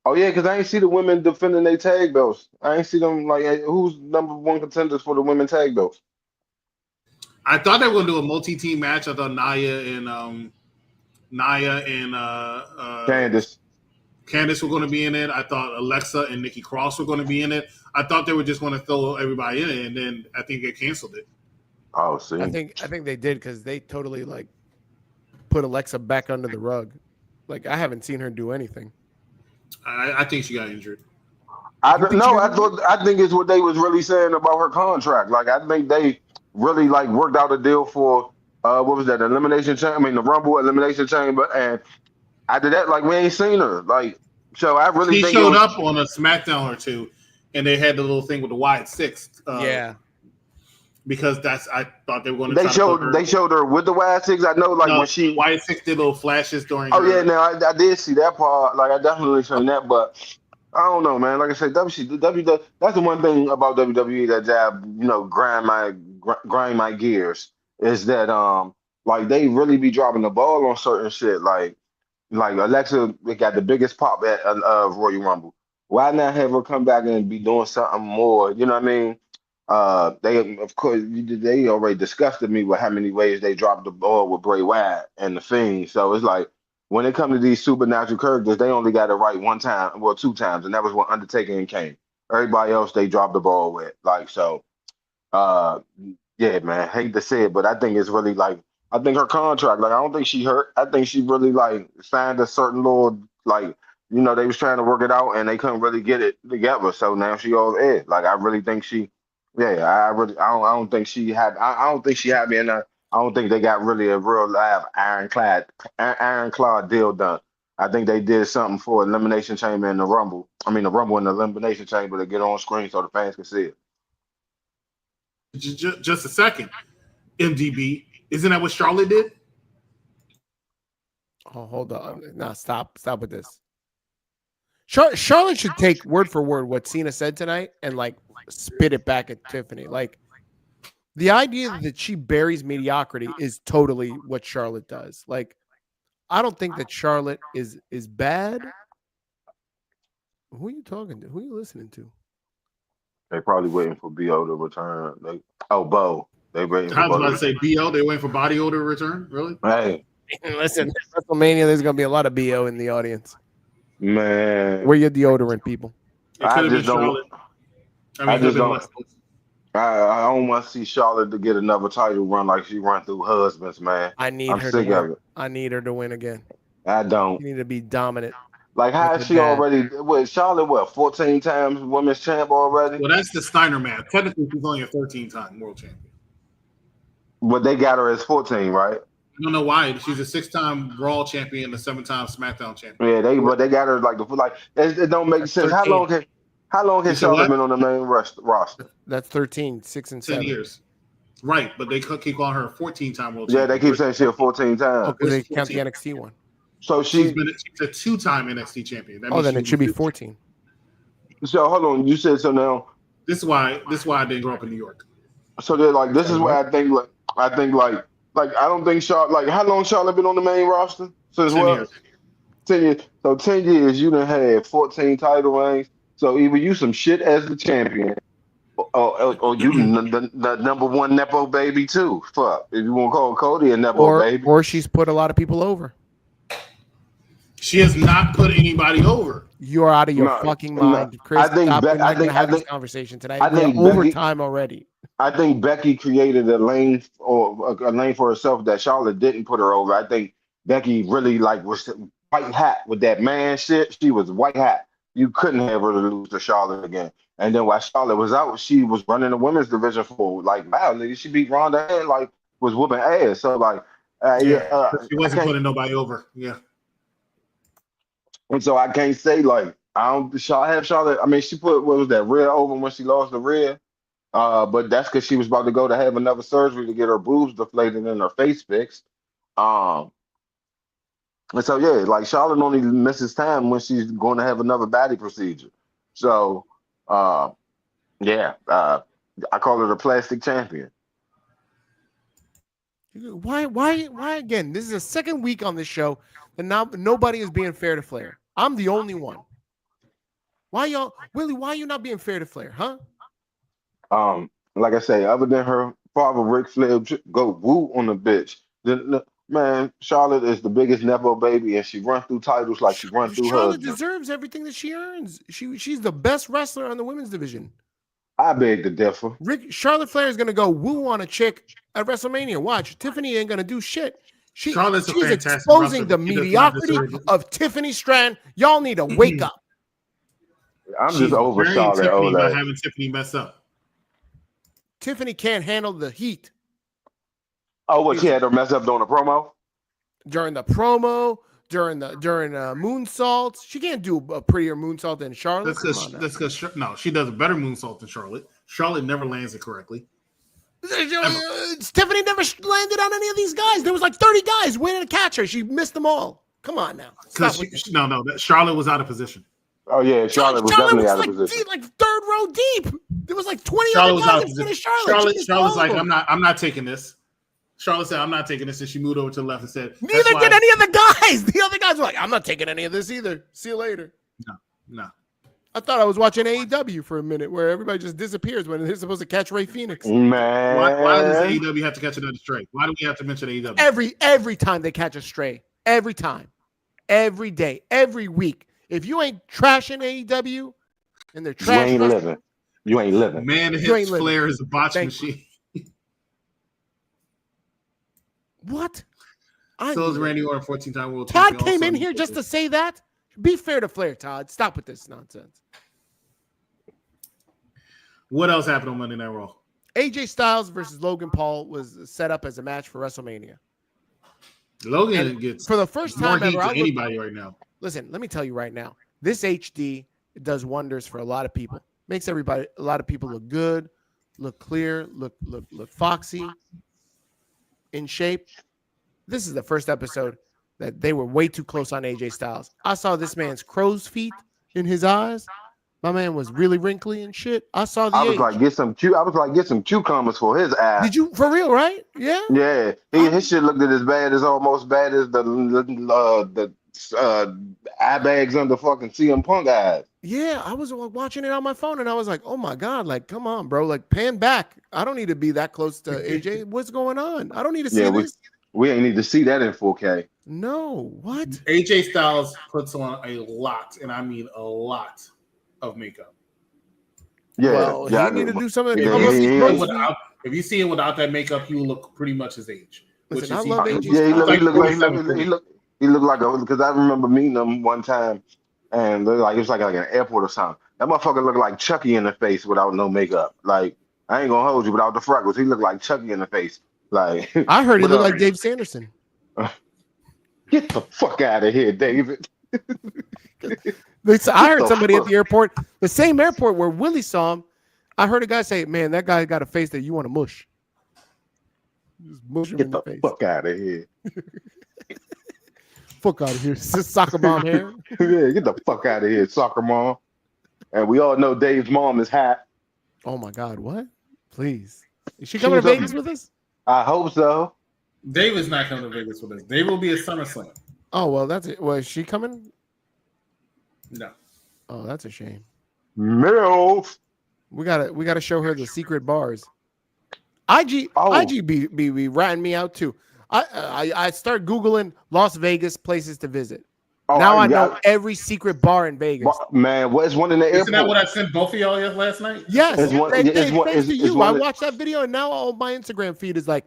Speaker 7: Oh yeah, because I ain't see the women defending their tag belts. I ain't see them like who's number one contenders for the women tag belts.
Speaker 1: I thought they were going to do a multi-team match. I thought Nia and Candice were going to be in it. I thought Alexa and Nikki Cross were going to be in it. I thought they were just going to throw everybody in it, and then I think they canceled it.
Speaker 7: Oh, see.
Speaker 2: I think they did because they totally like put Alexa back under the rug. Like I haven't seen her do anything.
Speaker 1: I think she got injured.
Speaker 7: I think it's what they was really saying about her contract. Like I think they really like worked out a deal for what was that, elimination chamber? I mean the Rumble elimination chamber, and after that, like we ain't seen her. Like so, I really think
Speaker 1: showed up on a SmackDown or two, and they had the little thing with the Wyatt Six. Because I thought they were going to.
Speaker 7: They showed her with the Wyatt Six. I know, like when she
Speaker 1: Wyatt Six did little flashes during.
Speaker 7: Oh yeah, now I did see that part. Like I definitely seen that, but. I don't know, man. Like I said, that's the one thing about WWE that grind my gears is that like they really be dropping the ball on certain shit. Like Like Alexa got the biggest pop at Royal Rumble. Why not have her come back and be doing something more? You know what I mean? They of course they already disgusted me with how many ways they dropped the ball with Bray Wyatt and the Fiend. So it's like when it comes to these supernatural characters, they only got it right one time, well, 2 times, and that was when Undertaker and Kane. Everybody else they dropped the ball with. Like so, uh, yeah, man. Hate to say it, but I think it's really like I think her contract. Like I don't think she hurt. I think she really like signed a certain little like they was trying to work it out and they couldn't really get it together. So now she over it. Like I really think she. Yeah, I don't think she had. I don't think she had me in there. I don't think they got really a real live ironclad deal done. I think they did something for Elimination Chamber and the Rumble. I mean, the Rumble and the Elimination Chamber to get on screen so the fans can see it.
Speaker 1: Just a second, MDB. Isn't that what Charlotte did?
Speaker 2: Oh, hold on. No, stop with this. Charlotte should take word for word what Cena said tonight and like spit it back at Tiffany. Like the idea that she buries mediocrity is totally what Charlotte does. Like I don't think that Charlotte is bad. Who are you talking to? Who are you listening to?
Speaker 7: They probably waiting for BO to return. Bo. They waiting.
Speaker 1: I was about to say BO. They waiting for Body O to return. Really?
Speaker 7: Hey,
Speaker 2: listen, WrestleMania. There's gonna be a lot of BO in the audience.
Speaker 7: Man,
Speaker 2: where your deodorant, people?
Speaker 1: I just don't. I
Speaker 7: don't want to see Charlotte to get another title run like she run through husbands, man.
Speaker 2: I'm
Speaker 7: her
Speaker 2: sick
Speaker 7: to
Speaker 2: of
Speaker 7: win.
Speaker 2: it. I need her to win again.
Speaker 7: I don't.
Speaker 2: You need to be dominant.
Speaker 7: Like how is she already? Charlotte 14 times women's champ already?
Speaker 1: Well, that's the Steiner math. Technically, she's only a 13-time world champion.
Speaker 7: But they got her as 14, right?
Speaker 1: I don't know why. She's a 6-time Raw champion, a 7-time SmackDown champion.
Speaker 7: Yeah, but they got her like it don't make sense.
Speaker 2: 13.
Speaker 7: How long has Charlotte been on the main roster?
Speaker 2: That's 13, 6 and 7
Speaker 1: years. Right, but they keep calling her a 14-time world champion.
Speaker 7: Yeah, they keep saying she's a 14 times.
Speaker 2: Oh, because they count the NXT one.
Speaker 7: So she's
Speaker 1: a 2-time NXT champion.
Speaker 2: Then it should be 14.
Speaker 7: So hold on, you said so now.
Speaker 1: This is why I didn't grow up in New York.
Speaker 7: So they're like, this is why I think I don't think Charlotte, like, how long Charlotte been on the main roster? Since
Speaker 1: 10 years.
Speaker 7: 10 years. So 10 years, you done had 14 title reigns. So either you some shit as the champion, or you the number one Nepo baby too. Fuck, if you want to call Cody a Nepo baby.
Speaker 2: Or she's put a lot of people over.
Speaker 1: She has not put anybody over.
Speaker 2: You're out of your fucking mind, Chris.
Speaker 7: I think
Speaker 2: this conversation tonight. I think overtime already.
Speaker 7: I think Becky created a lane for herself that Charlotte didn't put her over. I think Becky really was white hat with that man shit. She was white hat. You couldn't have her to lose to Charlotte again. And then while Charlotte was out, she was running the women's division for badly. She beat Ronda and was whooping ass. So
Speaker 1: she wasn't putting nobody over. Yeah.
Speaker 7: And so I can't say I don't have Charlotte. I mean, she put what was that Rhea over when she lost to Rhea. But that's because she was about to go to have another surgery to get her boobs deflated and her face fixed. And so Charlotte only misses time when she's going to have another body procedure. So I call her the plastic champion.
Speaker 2: Why again? This is the second week on this show and now nobody is being fair to Flair. I'm the only one. Why are you not being fair to Flair, huh?
Speaker 7: Like I say, other than her father, Ric Flair, go woo on the bitch. Man, Charlotte is the biggest Nepo baby, and she runs through titles like she runs through
Speaker 2: Charlotte deserves everything that she earns. She's the best wrestler on the women's division.
Speaker 7: I beg to differ.
Speaker 2: Charlotte Flair is going to go woo on a chick at WrestleMania. Watch, Tiffany ain't going to do shit. She's exposing the mediocrity of Tiffany Strand. Y'all need to wake up.
Speaker 7: I'm just over Charlotte.
Speaker 1: By having Tiffany mess up.
Speaker 2: Tiffany can't handle the heat.
Speaker 7: Oh, what, she had her mess up during the promo?
Speaker 2: During the moonsaults. She can't do a prettier moonsault than Charlotte.
Speaker 1: That's because she does a better moonsault than Charlotte. Charlotte never lands it correctly.
Speaker 2: Tiffany never landed on any of these guys. There was 30 guys waiting to catch her. She missed them all. Come on now.
Speaker 1: Charlotte was out of position.
Speaker 7: Oh yeah, Charlotte was definitely out of position.
Speaker 2: Third row deep. There was 20 other guys in front of Charlotte.
Speaker 1: Charlotte's like, I'm not taking this. Charlotte said, "I'm not taking this," and she moved over to the left and said,
Speaker 2: Neither did any of the guys. The other guys were like, "I'm not taking any of this either. See you later."
Speaker 1: No.
Speaker 2: I thought I was watching AEW for a minute, where everybody just disappears when they're supposed to catch Ray Phoenix.
Speaker 7: Man,
Speaker 1: why does AEW have to catch another stray? Why do we have to mention AEW?
Speaker 2: Every time they catch a stray, every time, every day, every week. If you ain't trashing AEW and they're trashing,
Speaker 7: you ain't living.
Speaker 1: Man hits Flair is a botch machine.
Speaker 2: What?
Speaker 1: So is Randy Orton, 14-time world
Speaker 2: Todd
Speaker 1: champion.
Speaker 2: came in here just to say that. Be fair to Flair, Todd. Stop with this nonsense.
Speaker 1: What else happened on Monday Night Raw?
Speaker 2: AJ Styles versus Logan Paul was set up as a match for WrestleMania.
Speaker 1: Logan gets
Speaker 2: for the first time
Speaker 1: more heat
Speaker 2: ever.
Speaker 1: to anybody right now.
Speaker 2: Listen, let me tell you right now. This HD does wonders for a lot of people. Makes a lot of people look good, look clear, look foxy, in shape. This is the first episode that they were way too close on AJ Styles. I saw this man's crow's feet in his eyes. My man was really wrinkly and shit. I saw the
Speaker 7: I was
Speaker 2: age.
Speaker 7: like, get some cucumbers for his ass.
Speaker 2: Did you for real? Right? Yeah.
Speaker 7: Yeah. His shit looked as bad as almost bad as the eye bags under fucking CM Punk eyes.
Speaker 2: Yeah, I was watching it on my phone and I was like, oh my God, like, come on, bro. Like, pan back. I don't need to be that close to AJ. What's going on? I don't need to see this.
Speaker 7: We ain't need to see that in 4K.
Speaker 2: No, what?
Speaker 1: AJ Styles puts on a lot, and I mean a lot, of makeup.
Speaker 7: Yeah,
Speaker 2: well, he need to do some of it.
Speaker 1: If you see him without that makeup, he will look pretty much his age.
Speaker 2: Listen, I love AJ.
Speaker 7: Yeah, he looked like a, because I remember meeting him one time, and it was like an airport or something. That motherfucker looked like Chucky in the face without no makeup. Like, I ain't gonna hold you, without the freckles, he looked like Chucky in the face. Like,
Speaker 2: I heard he looked like Dave Sanderson.
Speaker 7: Get the fuck out of here, David.
Speaker 2: I heard somebody at the airport, the same airport where Willie saw him. I heard a guy say, "Man, that guy got a face that you want to mush." Just mush him
Speaker 7: Get
Speaker 2: in
Speaker 7: the
Speaker 2: face.
Speaker 7: fuck out of here.
Speaker 2: Fuck out of here, soccer mom hair.
Speaker 7: Yeah, get the fuck out of here, soccer mom. And we all know Dave's mom is hot.
Speaker 2: Oh my God, what? Please, is she coming to Vegas with us?
Speaker 7: I hope so.
Speaker 1: Dave is not coming to Vegas with us. Dave will be at SummerSlam.
Speaker 2: Oh well, that's it. Well, is she coming?
Speaker 1: No.
Speaker 2: Oh, that's a shame.
Speaker 7: MILF.
Speaker 2: We gotta show her the secret bars. IG be ratting me out too. I start Googling Las Vegas places to visit. Now I know every secret bar in Vegas.
Speaker 7: Man, what's one in the airport?
Speaker 1: Isn't that what I sent both of y'all last night?
Speaker 2: Yes. Thanks to you. I watched that video and now all my Instagram feed is like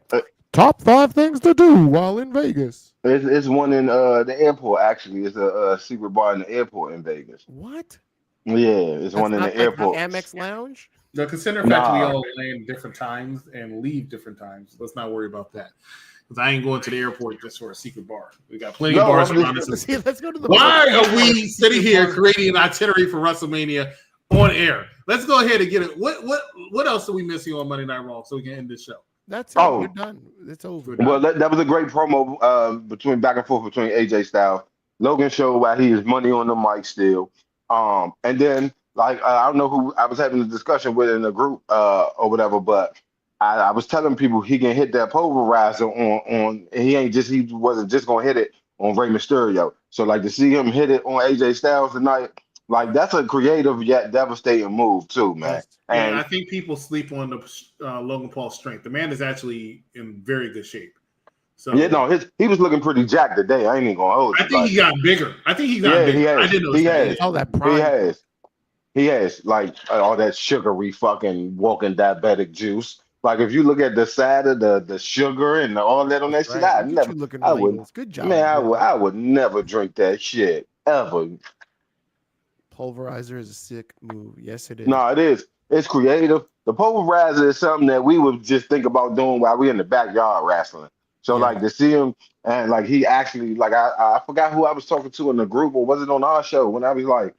Speaker 2: top 5 things to do while in Vegas.
Speaker 7: It's one in the airport, actually. It's a secret bar in the airport in Vegas.
Speaker 2: What?
Speaker 7: Yeah, it's one in the airport.
Speaker 2: The Amex Lounge?
Speaker 1: No, consider the fact we all land different times and leave different times. Let's not worry about that. Because I ain't going to the airport just for a secret bar. We got plenty of bars around us.
Speaker 2: Let's go to the
Speaker 1: Why are we sitting here creating an itinerary for WrestleMania on air? Let's go ahead and get it. What else are we missing on Monday Night Raw so we can end this show?
Speaker 2: That's it. We're done. It's over.
Speaker 7: Well, that was a great promo back and forth between AJ Styles. Logan showed why he is money on the mic still. And then, I don't know who I was having a discussion with in the group or whatever, but I was telling people he can hit that pulverizer on he wasn't just gonna hit it on Rey Mysterio. So to see him hit it on AJ Styles tonight, that's a creative yet devastating move too, man. And
Speaker 1: I think people sleep on the Logan Paul's strength. The man is actually in very good shape. So
Speaker 7: yeah, no, he was looking pretty jacked today. I ain't even gonna hold you.
Speaker 1: I think he got bigger. Bigger. I didn't know
Speaker 7: he has.
Speaker 2: All that prime.
Speaker 7: He has all that sugary fucking walking diabetic juice. If you look at the side of the sugar and all that on that shit, I wouldn't.
Speaker 2: Good job.
Speaker 7: Man, I would never drink that shit ever.
Speaker 2: Pulverizer is a sick move. Yes, it is.
Speaker 7: No, it is. It's creative. The pulverizer is something that we would just think about doing while we in the backyard wrestling. So to see him and he actually I forgot who I was talking to in the group, or was it on our show when I was like,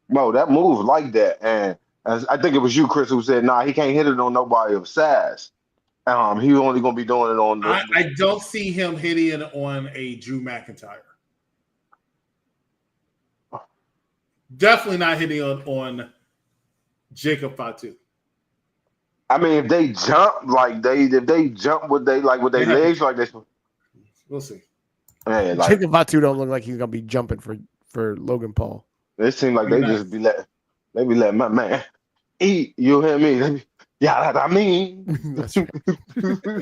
Speaker 7: bro, that move like that. And I think it was you, Chris, who said, nah, he can't hit it on nobody of size. He only gonna be doing it on
Speaker 1: I don't see him hitting it on a Drew McIntyre. Definitely not hitting on Jacob Fatu.
Speaker 7: I mean, if they jump with their legs like this,
Speaker 1: We'll see.
Speaker 7: man, like
Speaker 2: Jacob Fatu don't look like he's gonna be jumping for Logan Paul.
Speaker 7: it seems like they just be letting my man eat. You hear me? Yeah, I mean,
Speaker 2: That's right.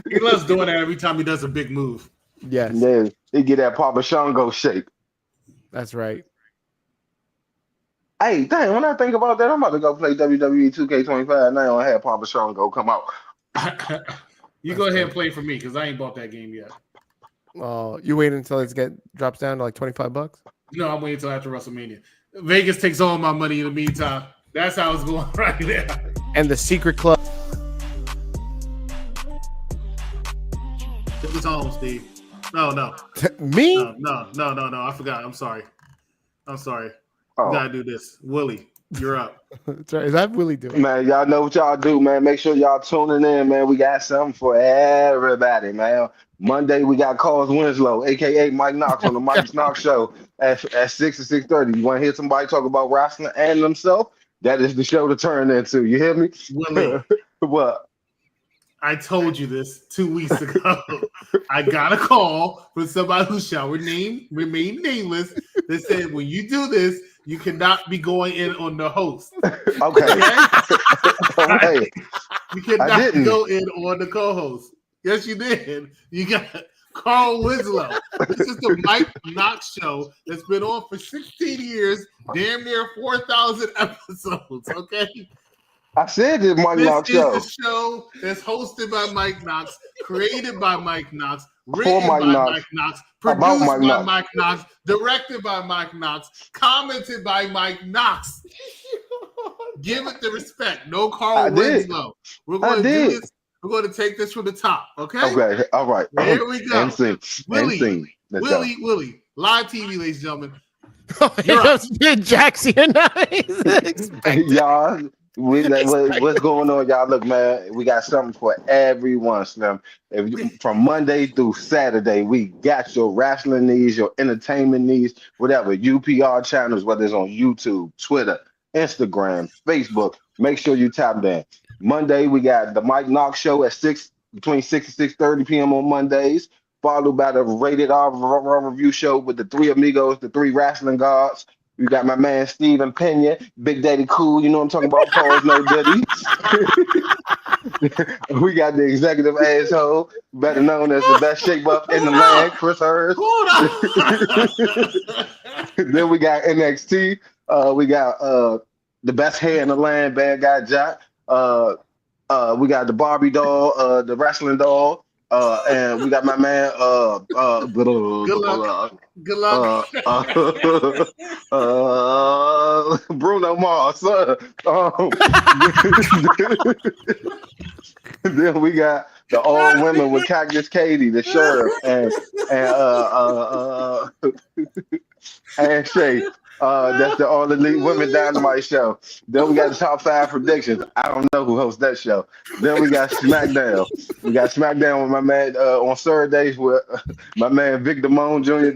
Speaker 1: He loves doing that every time he does a big move.
Speaker 2: Yes,
Speaker 7: yeah, he get that Papa Shango shake.
Speaker 2: that's right.
Speaker 7: Hey, dang, when I think about that, I'm about to go play WWE 2K25 now and have Papa Shango come out.
Speaker 1: You go ahead and play for me because I ain't bought that game yet.
Speaker 2: You wait until it drops down to like $25.
Speaker 1: No, I'm waiting until after WrestleMania. Vegas takes all my money in the meantime. That's how it's going right now.
Speaker 2: And the secret club.
Speaker 1: It was home, Steve. No.
Speaker 2: Me?
Speaker 1: No. I forgot. I'm sorry.
Speaker 7: Oh.
Speaker 1: You gotta do this. Willie, you're up.
Speaker 2: That's right. Is that Willie doing?
Speaker 7: Man, y'all know what y'all do, man. Make sure y'all tuning in, man. We got something for everybody, man. Monday, we got Carl Winslow, a.k.a. Mike Knox, on the Mike Knox Show at 6 to 6:30. You want to hear somebody talk about wrestling and themselves? That is the show to turn into. You hear me?
Speaker 1: Willie,
Speaker 7: What?
Speaker 1: I told you this 2 weeks ago. I got a call from somebody who shall remain nameless that said, when you do this, you cannot be going in on the host.
Speaker 7: Okay. Okay.
Speaker 1: You cannot go in on the co-host. Yes, you did. You got Carl Winslow. This is the Mike Knox Show that's been on for 16 years, damn near 4,000 episodes, okay?
Speaker 7: I said this Mike Knox Show.
Speaker 1: This is the show that's hosted by Mike Knox, created by Mike Knox,
Speaker 7: For
Speaker 1: written
Speaker 7: Mike
Speaker 1: by
Speaker 7: Knox.
Speaker 1: Mike Knox,
Speaker 7: About
Speaker 1: produced
Speaker 7: Mike
Speaker 1: by
Speaker 7: Knox.
Speaker 1: Mike Knox, directed by Mike Knox, commented by Mike Knox. Give it the respect. No Carl
Speaker 7: I did.
Speaker 1: Winslow. We're going to do this. We're going to take this from the top, okay?
Speaker 7: Okay, all right.
Speaker 1: Here we go.
Speaker 7: And sing.
Speaker 1: Willie,
Speaker 7: Let's go.
Speaker 1: Willie. Live TV, ladies and gentlemen.
Speaker 2: Jackson and
Speaker 7: Y'all, what's going on, y'all? Look, man, we got something for everyone, Slim. From Monday through Saturday, we got your wrestling needs, your entertainment needs, whatever. UPR channels, whether it's on YouTube, Twitter, Instagram, Facebook. Make sure you tap in. Monday, we got the Mike Knox Show at between 6 and 6:30 p.m. on Mondays, followed by the Rated R Raw Review Show with the three amigos, the three wrestling gods. You got my man Steven Pena, Big Daddy Cool, you know what I'm talking about, Paul's No Diddy. We got the executive asshole, better known as the best shape up in the land, Chris Hurst. Then we got NXT. We got the best hair in the land, Bad Guy Jack. We got the Barbie doll, the wrestling doll. And we got my man
Speaker 1: Good luck.
Speaker 7: Bruno Mars. Then we got the old women with Cactus Katie, the sheriff, and Shay. That's the All Elite Women Dynamite show. Then we got the top 5 predictions. I don't know who hosts that show. Then we got SmackDown. We got SmackDown with my man on Saturdays with my man Vic Damone Jr.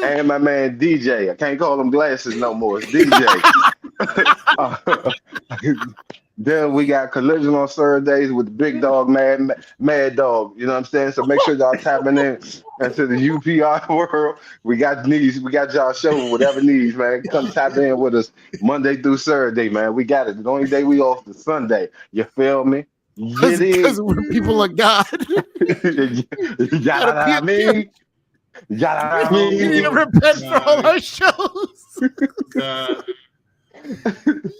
Speaker 7: and my man DJ. I can't call him Glasses no more. It's DJ. Then we got Collision on Saturdays with the big dog, Mad Dog. You know what I'm saying? So make sure y'all tapping in into the UPR world. We got needs. We got y'all showing whatever needs, man. Come tap in with us Monday through Saturday, man. We got it. The only day we off is Sunday. You feel me?
Speaker 2: Because we're people of God.
Speaker 7: I mean.
Speaker 2: We need to repent for all our shows.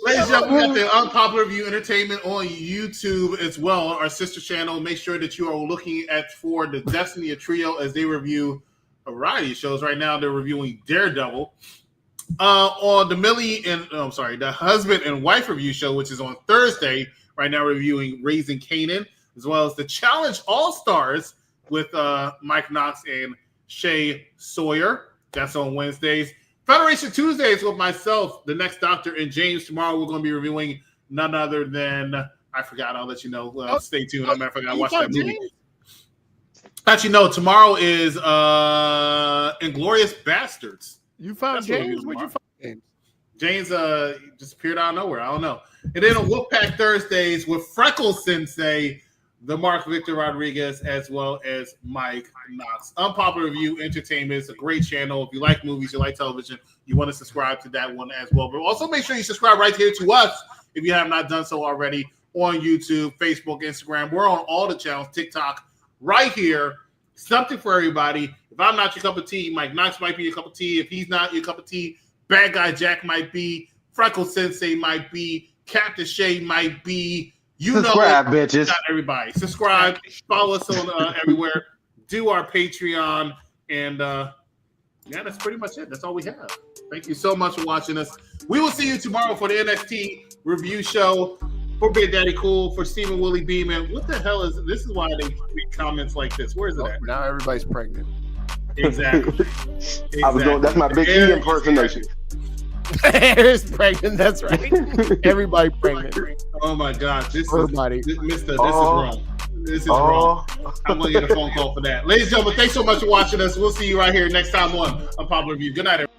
Speaker 1: Ladies and gentlemen, we got the Unpopular Review Entertainment on YouTube as well, our sister channel. Make sure that you are looking for the Destiny of Trio as they review a variety of shows. Right now, they're reviewing Daredevil. On the the Husband and Wife Review Show, which is on Thursday, right now reviewing Raising Kanan, as well as the Challenge All-Stars with Mike Knox and Shay Sawyer. That's on Wednesdays. Federation Tuesdays with myself, the Next Doctor, and James. Tomorrow we're going to be reviewing none other than, I forgot, I'll let you know. Stay tuned. I forgot to watch that movie. James? Actually, no, tomorrow is Inglourious Bastards.
Speaker 2: You found James? Where'd you find James?
Speaker 1: James just appeared out of nowhere. I don't know. And then on Wolfpack Thursdays with Freckle Sensei, the Mark Victor Rodriguez, as well as Mike Knox. Unpopular Review Entertainment is a great channel. If you like movies, you like television, you want to subscribe to that one as well. But also make sure you subscribe right here to us if you have not done so already on YouTube, Facebook, Instagram. We're on all the channels, TikTok, right here. Something for everybody. If I'm not your cup of tea, Mike Knox might be your cup of tea. If he's not your cup of tea, Bad Guy Jack might be. Freckle Sensei might be. Captain Shay might be. You
Speaker 7: subscribe,
Speaker 1: know,
Speaker 7: bitches.
Speaker 1: Not everybody. Subscribe. Follow us on everywhere. Do our Patreon. And yeah, that's pretty much it. That's all we have. Thank you so much for watching us. We will see you tomorrow for the NXT review show. For Big Daddy Cool, for Stephen Willie Beeman. What the hell is this? Is why they read comments like this. Where is it at?
Speaker 2: Now everybody's pregnant.
Speaker 1: Exactly.
Speaker 7: I was going. That's my Big E impersonation.
Speaker 2: Air's pregnant. That's right. Everybody pregnant.
Speaker 1: Oh my God! This
Speaker 2: Everybody.
Speaker 1: is Mister. This is wrong. This is wrong. I'm gonna get a phone call for that. Ladies and gentlemen, thanks so much for watching us. We'll see you right here next time on Unpopular Review. Good night, everybody.